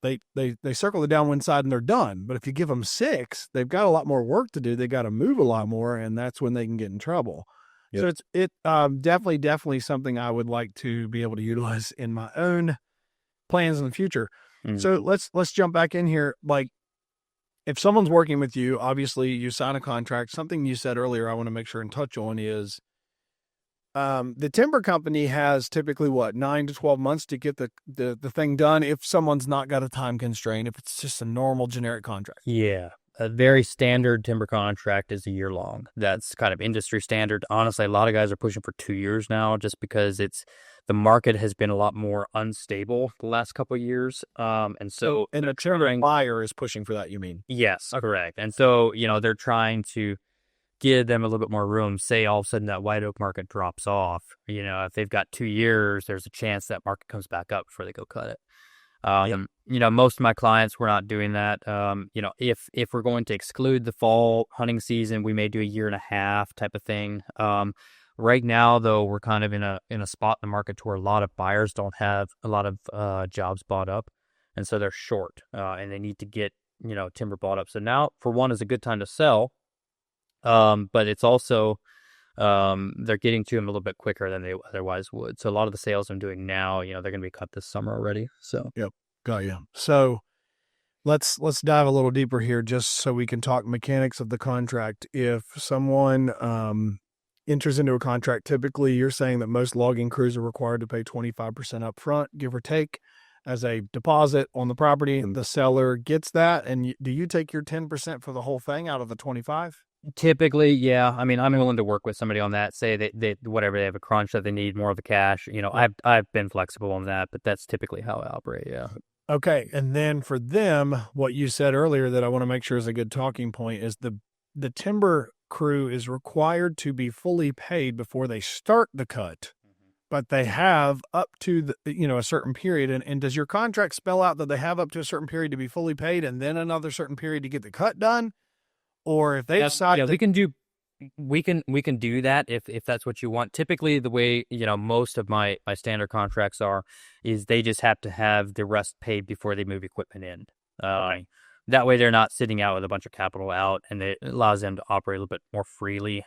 [SPEAKER 1] they circle the downwind side and they're done. But if you give them 6, they've got a lot more work to do. They got to move a lot more, and that's when they can get in trouble. Yep. So it's definitely something I would like to be able to utilize in my own plans in the future. Mm-hmm. So let's jump back in here. Like, if someone's working with you, obviously you sign a contract. Something you said earlier I want to make sure and touch on is The timber company has typically 9 to 12 months to get the thing done if someone's not got a time constraint, if it's just a normal generic contract.
[SPEAKER 2] Yeah. A very standard timber contract is a year long. That's kind of industry standard. Honestly, a lot of guys are pushing for 2 years now just because the market has been a lot more unstable the last couple of years. And so
[SPEAKER 1] and a timber buyer is pushing for that, you mean?
[SPEAKER 2] Yes, correct. And so, they're trying to give them a little bit more room. Say all of a sudden that white oak market drops off. If they've got 2 years, there's a chance that market comes back up before they go cut it. Most of my clients, we're not doing that. If we're going to exclude the fall hunting season, we may do a 1.5 year type of thing. Right now, though, we're kind of in a spot in the market to where a lot of buyers don't have a lot of jobs bought up, and so they're short, and they need to get timber bought up. So now, for one, is a good time to sell, but it's also they're getting to them a little bit quicker than they otherwise would. So a lot of the sales I'm doing now, they're going to be cut this summer already. So
[SPEAKER 1] yep, got you. So let's dive a little deeper here, just so we can talk mechanics of the contract. If someone enters into a contract, typically you're saying that most logging crews are required to pay 25% up front, give or take, as a deposit on the property, and the seller gets that. And do you take your 10% for the whole thing out of the 25?
[SPEAKER 2] Typically, yeah. I mean, I'm willing to work with somebody on that. Say they whatever, they have a crunch that they need more of the cash. I've been flexible on that, but that's typically how I operate. Yeah.
[SPEAKER 1] Okay, and then for them, what you said earlier that I want to make sure is a good talking point is the timber crew is required to be fully paid before they start the cut, but they have up to a certain period. And does your contract spell out that they have up to a certain period to be fully paid and then another certain period to get the cut done? Or if they decide,
[SPEAKER 2] we can do that if that's what you want. Typically, the way most of my standard contracts is they just have to have the rest paid before they move equipment in. That way, they're not sitting out with a bunch of capital out, and it allows them to operate a little bit more freely.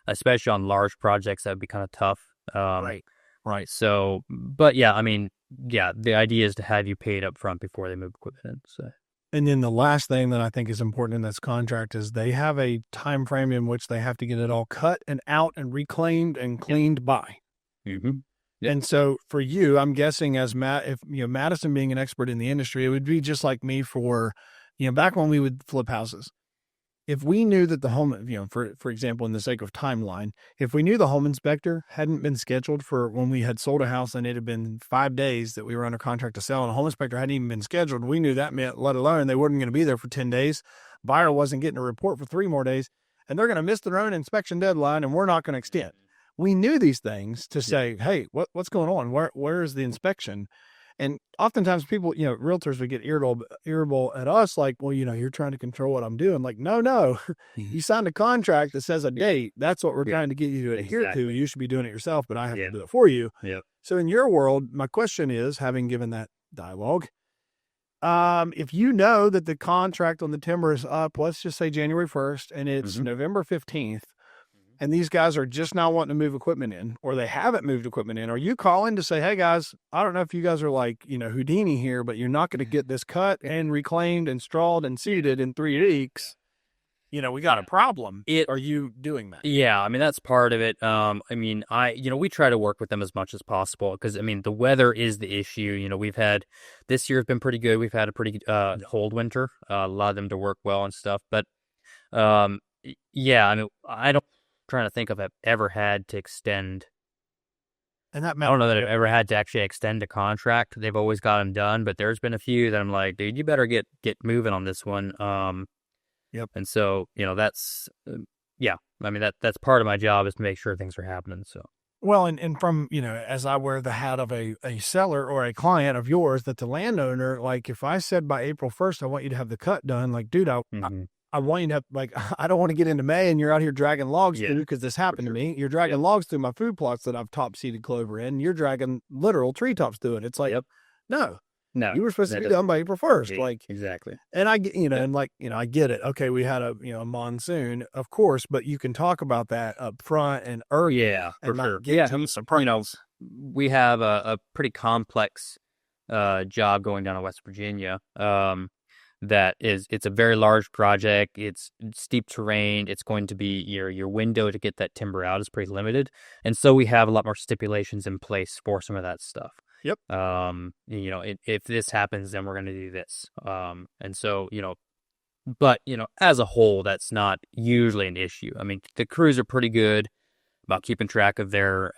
[SPEAKER 2] Especially on large projects, that would be kind of tough.
[SPEAKER 1] Right.
[SPEAKER 2] So, but yeah, I mean, yeah, the idea is to have you paid up front before they move equipment in. So.
[SPEAKER 1] And then the last thing that I think is important in this contract is they have a time frame in which they have to get it all cut and out and reclaimed and cleaned by.
[SPEAKER 2] Mm-hmm. Yep.
[SPEAKER 1] And so for you, I'm guessing as Madison being an expert in the industry, it would be just like me for, back when we would flip houses. If we knew that the home, for example, in the sake of timeline, if we knew the home inspector hadn't been scheduled for when we had sold a house and it had been 5 days that we were under contract to sell and the home inspector hadn't even been scheduled, we knew that meant, let alone they weren't going to be there for 10 days. Buyer wasn't getting a report for 3 more days, and they're going to miss their own inspection deadline, and we're not going to extend. We knew these things to say, hey, what's going on? Where is the inspection? And oftentimes people, realtors would get irritable at us, like, well, you're trying to control what I'm doing. Like, no, you signed a contract that says a date. That's what we're trying to get you to adhere to. You should be doing it yourself, but I have to do it for you.
[SPEAKER 2] Yep.
[SPEAKER 1] So in your world, my question is, having given that dialogue, if you know that the contract on the timber is up, let's just say January 1st, and it's November 15th, and these guys are just now wanting to move equipment in, or they haven't moved equipment in, are you calling to say, hey guys, I don't know if you guys are like, Houdini here, but you're not going to get this cut and reclaimed and strawed and seeded in 3 weeks. We got a problem. Are you doing that?
[SPEAKER 2] Yeah, I mean, that's part of it. We try to work with them as much as possible because, the weather is the issue. This year has been pretty good. We've had a pretty cold winter, allowed them to work well and stuff. But, I don't. Trying to think if I've ever had to extend,
[SPEAKER 1] and that
[SPEAKER 2] I don't know that I've ever had to actually extend a contract. They've always got them done, but there's been a few that I'm like, dude, you better get moving on this one.
[SPEAKER 1] Yep.
[SPEAKER 2] And so that's that's part of my job is to make sure things are happening. So
[SPEAKER 1] well, and from as I wear the hat of a seller or a client of yours, that the landowner, like if I said by April 1st I want you to have the cut done, like dude, I want you to have, I don't want to get into May and you're out here dragging logs through, because this happened to me. You're dragging logs through my food plots that I've top seeded clover in, and you're dragging literal treetops through it. It's like, no, you were supposed to be done by April 1st. Like,
[SPEAKER 2] exactly.
[SPEAKER 1] And I get, I get it. Okay. We had a monsoon, of course, but you can talk about that up front and early.
[SPEAKER 2] Yeah, for sure. We have a pretty complex job going down in West Virginia. it's a very large project. It's steep terrain. It's going to be your window to get that timber out is pretty limited. And so we have a lot more stipulations in place for some of that stuff.
[SPEAKER 1] Yep.
[SPEAKER 2] If this happens, then we're going to do this. And so, but, as a whole, that's not usually an issue. I mean, the crews are pretty good about keeping track of their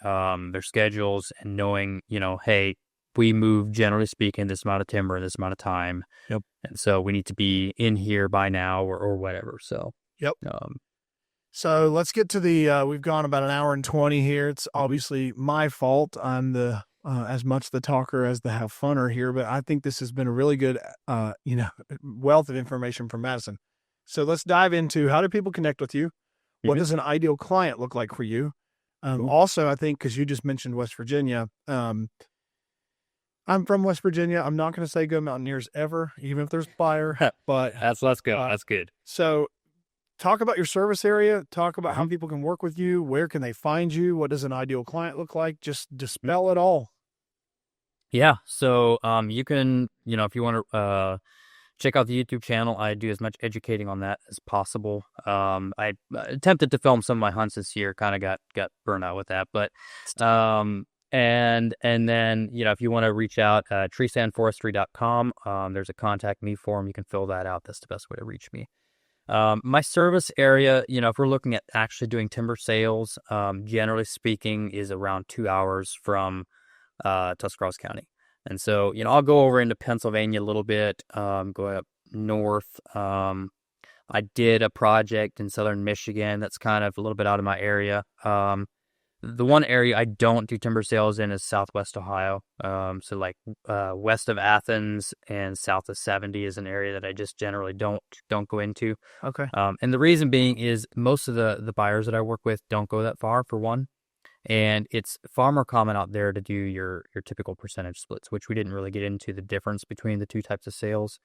[SPEAKER 2] schedules and knowing, hey, we move, generally speaking, this amount of timber in this amount of time.
[SPEAKER 1] Yep.
[SPEAKER 2] And so we need to be in here by now or whatever. So,
[SPEAKER 1] yep. So let's get to we've gone about an hour and 20 here. It's obviously my fault. I'm as much the talker as the have funner here, but I think this has been a really good, wealth of information from Madison. So let's dive into how do people connect with you? What does an ideal client look like for you? Also, I think, because you just mentioned West Virginia, I'm from West Virginia. I'm not going to say go Mountaineers ever, even if there's fire, but
[SPEAKER 2] let's go. That's good.
[SPEAKER 1] So talk about your service area. Talk about how people can work with you. Where can they find you? What does an ideal client look like? Just dispel it all.
[SPEAKER 2] Yeah. So, you can, if you want to, check out the YouTube channel. I do as much educating on that as possible. I attempted to film some of my hunts this year, kind of got burned out with that, but, and then, if you want to reach out, treestandforestry.com, there's a contact me form. You can fill that out. That's the best way to reach me. My service area, if we're looking at actually doing timber sales, generally speaking, is around 2 hours from Tuscarawas County. And so, I'll go over into Pennsylvania a little bit, going up north. I did a project in southern Michigan that's kind of a little bit out of my area. The one area I don't do timber sales in is Southwest Ohio. So like west of Athens and south of 70 is an area that I just generally don't go into.
[SPEAKER 1] Okay.
[SPEAKER 2] And the reason being is most of the buyers that I work with don't go that far, for one. And it's far more common out there to do your typical percentage splits, which we didn't really get into the difference between the two types of sales.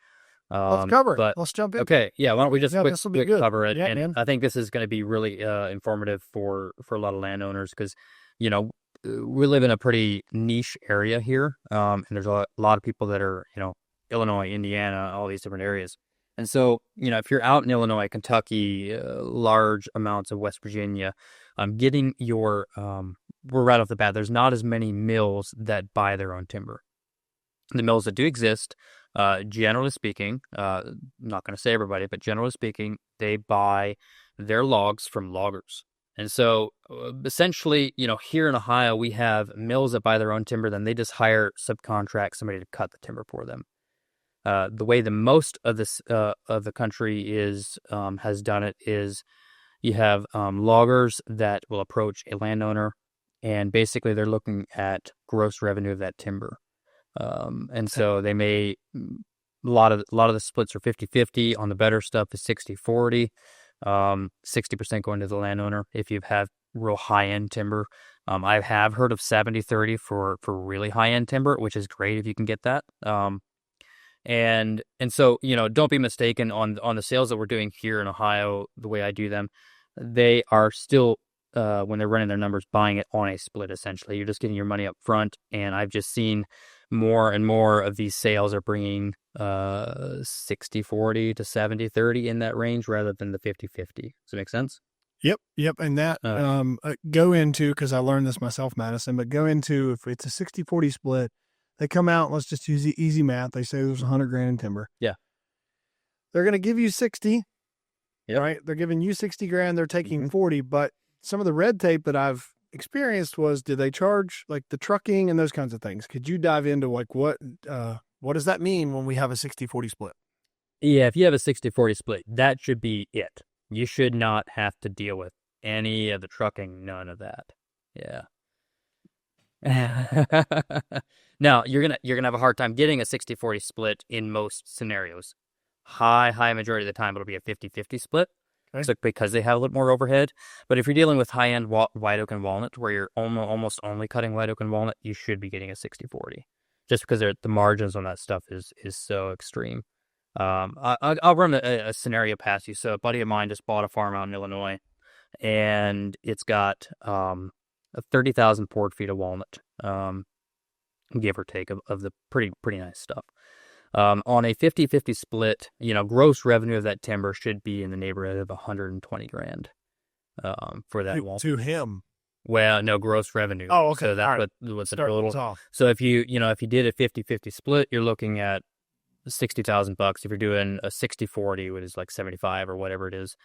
[SPEAKER 1] Let's cover it. Let's jump in.
[SPEAKER 2] Okay. Yeah. Why don't we just quick cover it?
[SPEAKER 1] Yeah,
[SPEAKER 2] and
[SPEAKER 1] man.
[SPEAKER 2] I think this is going to be really informative for a lot of landowners because, we live in a pretty niche area here. And there's a lot of people that are, Illinois, Indiana, all these different areas. And so, if you're out in Illinois, Kentucky, large amounts of West Virginia, getting we're right off the bat, there's not as many mills that buy their own timber. The mills that do exist, generally speaking, I'm not going to say everybody, but generally speaking, they buy their logs from loggers. And so essentially, here in Ohio, we have mills that buy their own timber, then they just hire subcontract somebody to cut the timber for them. The way the most of this of the country has done it is you have loggers that will approach a landowner, and basically they're looking at gross revenue of that timber. And so they may, a lot of the splits are 50-50. On the better stuff is 60-40, 60% going to the landowner. If you have real high-end timber, I have heard of 70-30 for really high-end timber, which is great if you can get that. And so, don't be mistaken on the sales that we're doing here in Ohio, the way I do them, they are still, when they're running their numbers, buying it on a split, essentially. You're just getting your money up front. And I've just seen more and more of these sales are bringing 60-40 to 70-30 in that range rather than the 50-50. Does it make sense?
[SPEAKER 1] Yep. And that, go into, because I learned this myself, Madison, but go into, if it's a 60-40 split, they come out, let's just use the easy math. They say there's $100,000 in timber.
[SPEAKER 2] Yeah.
[SPEAKER 1] They're going to give you 60.
[SPEAKER 2] Yep.
[SPEAKER 1] Right. They're giving you 60,000. They're taking 40. But some of the red tape that I've experienced was, did they charge like the trucking and those kinds of things? Could you dive into like what does that mean when we have a 60-40 split?
[SPEAKER 2] Yeah. If you have a 60-40 split, that should be it. You should not have to deal with any of the trucking, none of that. Yeah. Now, you're gonna have a hard time getting a 60-40 split in most scenarios. High majority of the time, it'll be a 50-50 split. Okay. So because they have a little more overhead. But if you're dealing with high-end white oak and walnut, where you're almost only cutting white oak and walnut, you should be getting a 60-40, just because the margins on that stuff is so extreme. I'll run a scenario past you. So a buddy of mine just bought a farm out in Illinois, and it's got 30,000 poured feet of walnut, give or take, of the pretty nice stuff. On a 50-50 split, gross revenue of that timber should be in the neighborhood of 120 grand for that wall.
[SPEAKER 1] To him.
[SPEAKER 2] Well, no, gross revenue.
[SPEAKER 1] Oh, okay.
[SPEAKER 2] So that's
[SPEAKER 1] All right.
[SPEAKER 2] what's the
[SPEAKER 1] Start
[SPEAKER 2] total.
[SPEAKER 1] us off.
[SPEAKER 2] So if you did a 50-50 split, you're looking at $60,000. If you're doing a 60-40, which is like 75 or whatever it is.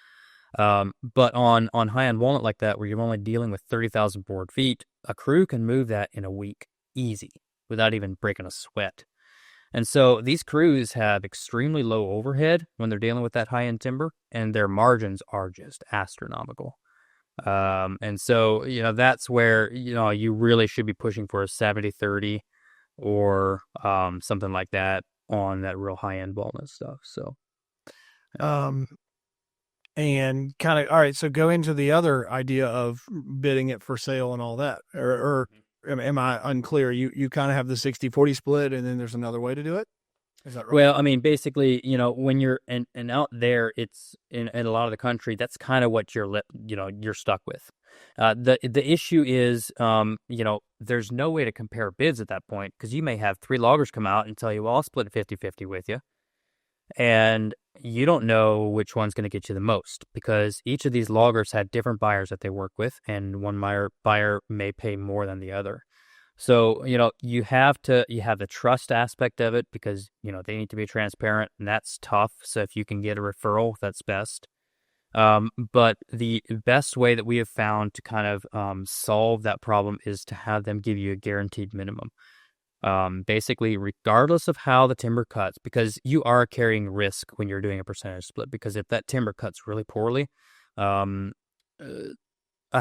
[SPEAKER 2] But on high-end walnut like that, where you're only dealing with 30,000 board feet, a crew can move that in a week, easy, without even breaking a sweat. And so these crews have extremely low overhead when they're dealing with that high-end timber, and their margins are just astronomical. And so, that's where, you really should be pushing for a 70-30 or something like that on that real high-end walnut stuff. So,
[SPEAKER 1] and kind of, all right, so go into the other idea of bidding it for sale and all that, or am I unclear? You kind of have the 60-40 split, and then there's another way to do it? Is that right?
[SPEAKER 2] Well, I mean, basically, when you're and out there, it's in a lot of the country, that's kind of what you're stuck with. The issue is, there's no way to compare bids at that point, because you may have 3 loggers come out and tell you, well, I'll split 50-50 with you. And you don't know which one's going to get you the most, because each of these loggers had different buyers that they work with, and one buyer may pay more than the other. So, you have the trust aspect of it, because, they need to be transparent, and that's tough. So if you can get a referral, that's best. But the best way that we have found to kind of solve that problem is to have them give you a guaranteed minimum. Basically, regardless of how the timber cuts, because you are carrying risk when you're doing a percentage split, because if that timber cuts really poorly, I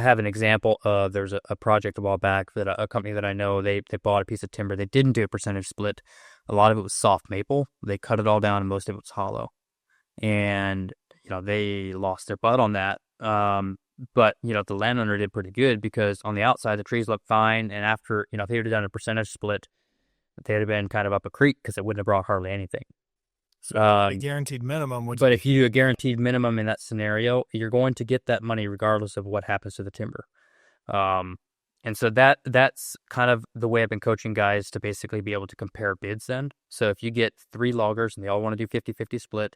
[SPEAKER 2] have an example. There's a project a while back that a company that I know, they bought a piece of timber. They didn't do a percentage split. A lot of it was soft maple. They cut it all down, and most of it was hollow. And, they lost their butt on that. But, the landowner did pretty good, because on the outside, the trees looked fine. And after, if they would have done a percentage split, they'd have been kind of up a creek, because it wouldn't have brought hardly anything.
[SPEAKER 1] A guaranteed minimum would.
[SPEAKER 2] But if you do a guaranteed minimum in that scenario, you're going to get that money regardless of what happens to the timber. And so that's kind of the way I've been coaching guys to basically be able to compare bids then. So if you get 3 loggers and they all want to do 50-50 split,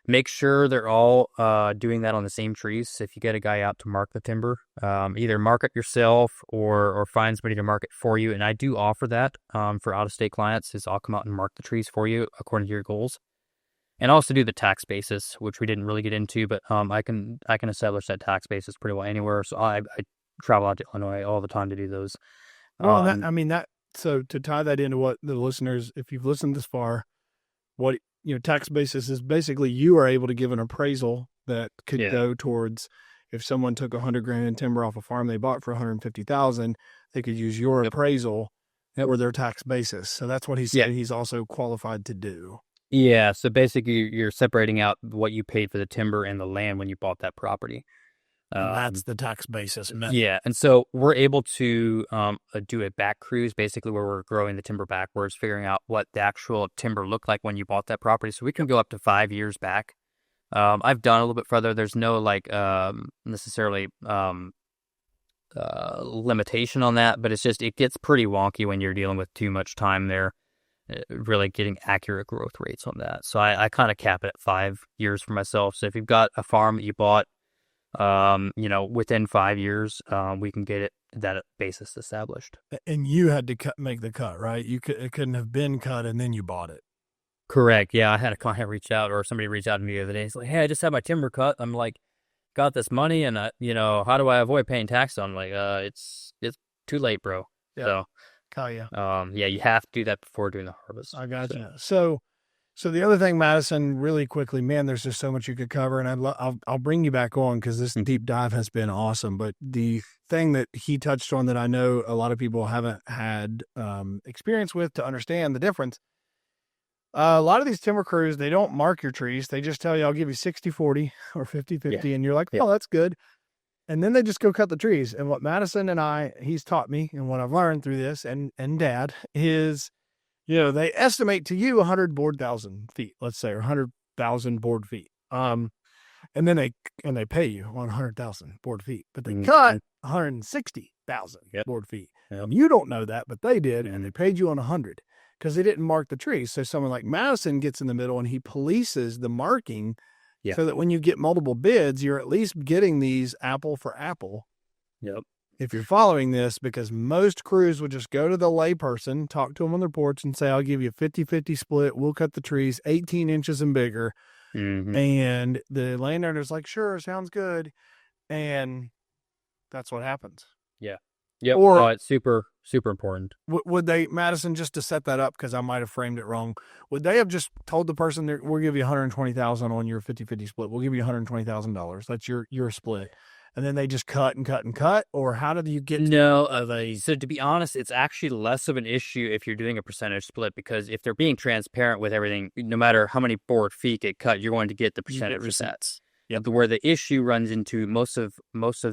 [SPEAKER 2] make sure they're all doing that on the same trees. So if you get a guy out to mark the timber, either mark it yourself or find somebody to mark it for you. And I do offer that for out-of-state clients, is I'll come out and mark the trees for you according to your goals. And also do the tax basis, which we didn't really get into, but I can establish that tax basis pretty well anywhere. So I travel out to Illinois all the time to do those.
[SPEAKER 1] Well, so to tie that into what the listeners, if you've listened this far, what tax basis is basically, you are able to give an appraisal that could go towards, if someone took $100 grand in timber off a farm they bought for $150,000, they could use your appraisal for their tax basis. So that's what he said he's also qualified to do.
[SPEAKER 2] Yeah, so basically you're separating out what you paid for the timber and the land when you bought that property.
[SPEAKER 1] And that's the tax basis.
[SPEAKER 2] Yeah, and so we're able to do a back cruise, basically, where we're growing the timber backwards, figuring out what the actual timber looked like when you bought that property. So we can go up to 5 years back. I've done a little bit further. There's no necessarily limitation on that, but it gets pretty wonky when you're dealing with too much time there, really getting accurate growth rates on that. So I kind of cap it at 5 years for myself. So if you've got a farm that you bought, within 5 years, we can get that basis established.
[SPEAKER 1] And you had to make the cut, right? It couldn't have been cut and then you bought it.
[SPEAKER 2] Correct. Yeah, I had a client reach out, or somebody reached out to me the other day. It's like, hey, I just had my timber cut. I'm like, got this money, and how do I avoid paying tax on? Like, it's too late, bro.
[SPEAKER 1] Yeah.
[SPEAKER 2] So, you have to do that before doing the harvest.
[SPEAKER 1] I gotcha. So the other thing, Madison, really quickly, man, there's just so much you could cover, and I'll bring you back on, because this deep dive has been awesome. But the thing that he touched on that I know a lot of people haven't had experience with to understand the difference. A lot of these timber crews, they don't mark your trees. They just tell you, I'll give you 60-40 or 50-50. And you're like, oh, that's good. And then they just go cut the trees. And what Madison and he's taught me, and what I've learned through this and Dad is, they estimate to you 100 board thousand feet, let's say, or 100,000 board feet. And then they pay you on 100,000 board feet, but they cut 160,000 board feet. You don't know that, but they did, and they paid you on 100. because they didn't mark the trees. So someone like Madison gets in the middle and he polices the marking so that when you get multiple bids, you're at least getting these apple for apple.
[SPEAKER 2] Yep.
[SPEAKER 1] If you're following this, because most crews would just go to the layperson, talk to them on their porch and say, I'll give you a 50-50 split. We'll cut the trees 18 inches and bigger.
[SPEAKER 2] Mm-hmm.
[SPEAKER 1] And the landowner's like, sure, sounds good. And that's what happens.
[SPEAKER 2] Yeah. Yep.
[SPEAKER 1] Or
[SPEAKER 2] it's super, super important.
[SPEAKER 1] Would they, Madison, just to set that up, because I might have framed it wrong, would they have just told the person, we'll give you $120,000 on your 50-50 split. We'll give you $120,000. That's your split. And then they just cut and cut and cut? Or how did you get
[SPEAKER 2] so to be honest, it's actually less of an issue if you're doing a percentage split, because if they're being transparent with everything, no matter how many board feet get cut, you're going to get the percentage sets. Yep. Where the issue runs into most of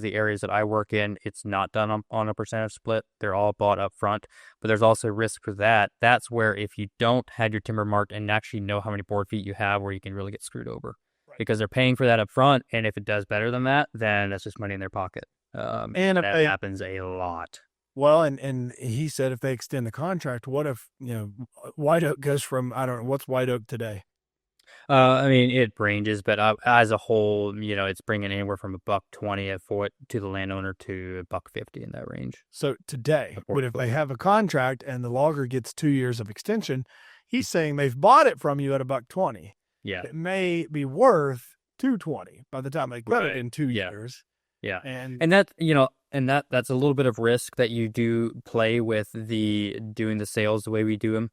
[SPEAKER 2] the areas that I work in, it's not done on a percentage split. They're all bought up front, but there's also risk for that. That's where if you don't have your timber marked and actually know how many board feet you have, where you can really get screwed over. Because they're paying for that up front, and if it does better than that, then that's just money in their pocket. And that happens a lot.
[SPEAKER 1] Well, and he said if they extend the contract, what if, white oak goes from, I don't know, what's white oak today?
[SPEAKER 2] I mean, it ranges, but as a whole, it's bringing anywhere from $120 a foot to the landowner to $150 in that range.
[SPEAKER 1] So today, but if they have a contract and the logger gets 2 years of extension, he's saying they've bought it from you at $120.
[SPEAKER 2] Yeah,
[SPEAKER 1] it may be worth $220 by the time they cut it in 2 years.
[SPEAKER 2] Yeah, and that that's a little bit of risk that you do play with doing the sales the way we do them,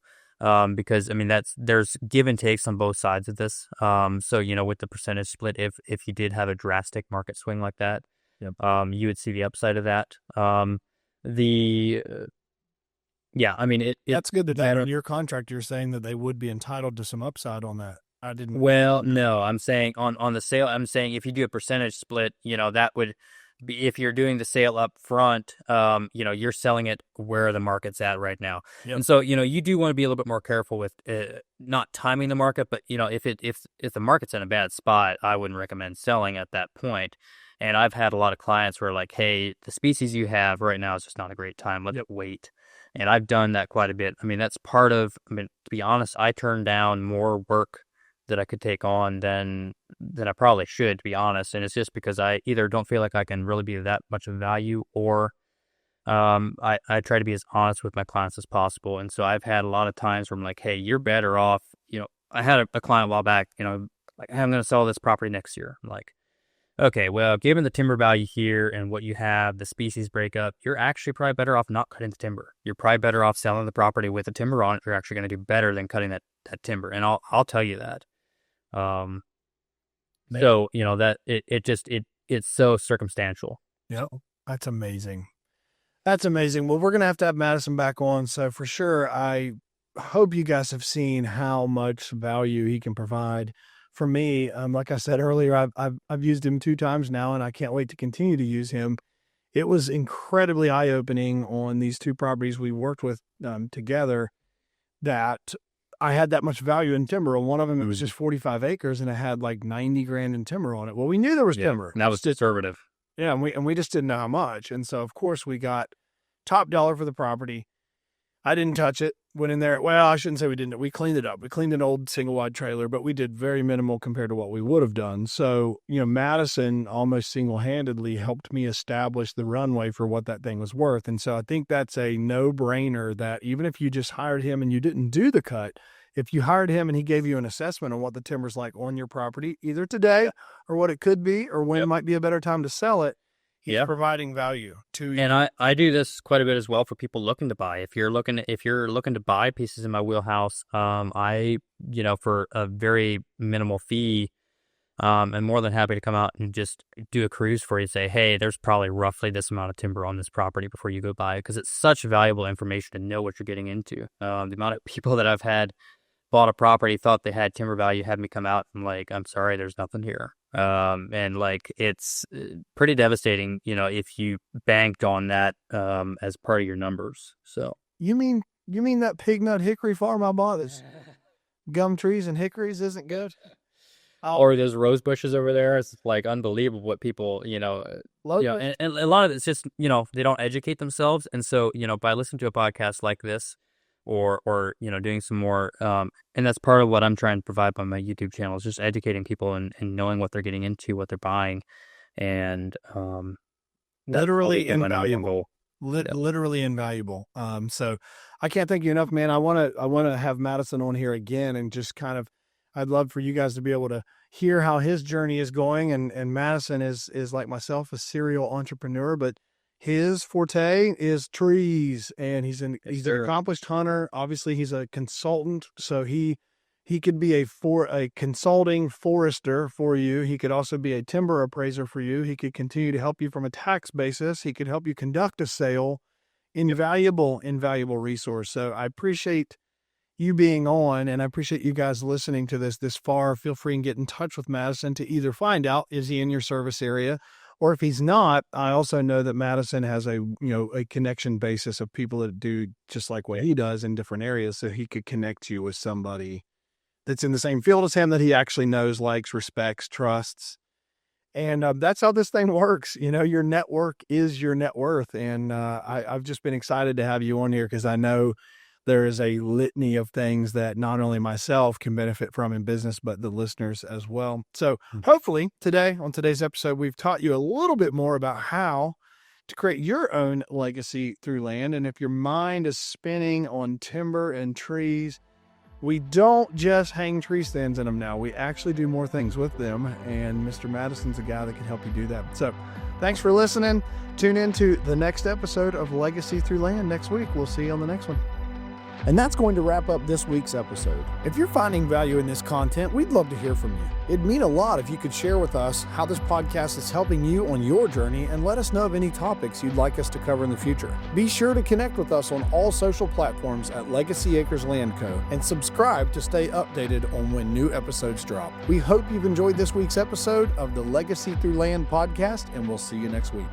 [SPEAKER 2] because I mean there's give and takes on both sides of this. So with the percentage split, if you did have a drastic market swing like that, you would see the upside of that. I mean
[SPEAKER 1] that's good that in your contract you're saying that they would be entitled to some upside on that. I didn't.
[SPEAKER 2] Well, no, I'm saying on the sale, I'm saying if you do a percentage split, that would be, if you're doing the sale up front, you're selling it where the market's at right now. Yep. And so, you do want to be a little bit more careful with not timing the market, but if the market's in a bad spot, I wouldn't recommend selling at that point. And I've had a lot of clients who are like, hey, the species you have right now is just not a great time. Let's wait. And I've done that quite a bit. I mean, that's to be honest, I turned down more work that I could take on than I probably should, to be honest. And it's just because I either don't feel like I can really be that much of value, or I try to be as honest with my clients as possible. And so I've had a lot of times where I'm like, hey, you're better off. I had a client a while back, like, hey, I'm going to sell this property next year. I'm like, okay, well, given the timber value here and what you have, the species breakup, you're actually probably better off not cutting the timber. You're probably better off selling the property with the timber on it. You're actually going to do better than cutting that timber. And I'll tell you that. So that it's so circumstantial.
[SPEAKER 1] Yeah, that's amazing. That's amazing. Well, we're gonna have Madison back on. So for sure, I hope you guys have seen how much value he can provide. For me, like I said earlier, I've used him 2 times now, and I can't wait to continue to use him. It was incredibly eye-opening on these 2 properties we worked with together, that I had that much value in timber. On one of them, it was just 45 acres, and it had like $90,000 in timber on it. Well, we knew there was timber.
[SPEAKER 2] And that was conservative.
[SPEAKER 1] Yeah, and we just didn't know how much. And so, of course, we got top dollar for the property. I didn't touch it. Went in there. Well, I shouldn't say we didn't. We cleaned it up. We cleaned an old single-wide trailer, but we did very minimal compared to what we would have done. So, Madison almost single-handedly helped me establish the runway for what that thing was worth. And so I think that's a no-brainer, that even if you just hired him and you didn't do the cut, if you hired him and he gave you an assessment on what the timber's like on your property, either today or what it could be or when might be a better time to sell it, he's providing value to you.
[SPEAKER 2] And I do this quite a bit as well for people looking to buy. If you're looking to buy pieces in my wheelhouse, I for a very minimal fee, I'm more than happy to come out and just do a cruise for you. Say, hey, there's probably roughly this amount of timber on this property before you go buy it, because it's such valuable information to know what you're getting into. The amount of people that I've had bought a property, thought they had timber value, had me come out and like, I'm sorry, there's nothing here. And like, it's pretty devastating, if you banked on that as part of your numbers. So
[SPEAKER 1] you mean that pig nut hickory farm I bought, this gum trees and hickories, isn't good?
[SPEAKER 2] Or those rose bushes over there. It's like unbelievable what people, and a lot of it's just, they don't educate themselves. And so, by listening to a podcast like this, or doing some more. And that's part of what I'm trying to provide by my YouTube channel, is just educating people and knowing what they're getting into, what they're buying, and
[SPEAKER 1] Literally
[SPEAKER 2] that's my number one
[SPEAKER 1] invaluable.
[SPEAKER 2] goal.
[SPEAKER 1] Literally invaluable. So I can't thank you enough, man. I want to have Madison on here again, and just kind of, I'd love for you guys to be able to hear how his journey is going. And Madison is like myself, a serial entrepreneur, but his forte is trees, and he's an accomplished hunter. Obviously he's a consultant. So he could be a consulting forester for you. He could also be a timber appraiser for you. He could continue to help you from a tax basis. He could help you conduct a sale. Invaluable resource. So I appreciate you being on, and I appreciate you guys listening to this far. Feel free and get in touch with Madison to either find out, is he in your service area? Or if he's not, I also know that Madison has a connection basis of people that do just like what he does in different areas. So he could connect you with somebody that's in the same field as him, that he actually knows, likes, respects, trusts. And that's how this thing works. Your network is your net worth. And I've just been excited to have you on here, because I know there is a litany of things that not only myself can benefit from in business, but the listeners as well. So hopefully on today's episode, we've taught you a little bit more about how to create your own legacy through land. And if your mind is spinning on timber and trees, we don't just hang tree stands in them now. We actually do more things with them. And Mr. Madison's a guy that can help you do that. So thanks for listening. Tune in to the next episode of Legacy Through Land next week. We'll see you on the next one. And that's going to wrap up this week's episode. If you're finding value in this content, we'd love to hear from you. It'd mean a lot if you could share with us how this podcast is helping you on your journey, and let us know of any topics you'd like us to cover in the future. Be sure to connect with us on all social platforms at Legacy Acres Land Co. and subscribe to stay updated on when new episodes drop. We hope you've enjoyed this week's episode of the Legacy Through Land podcast, and we'll see you next week.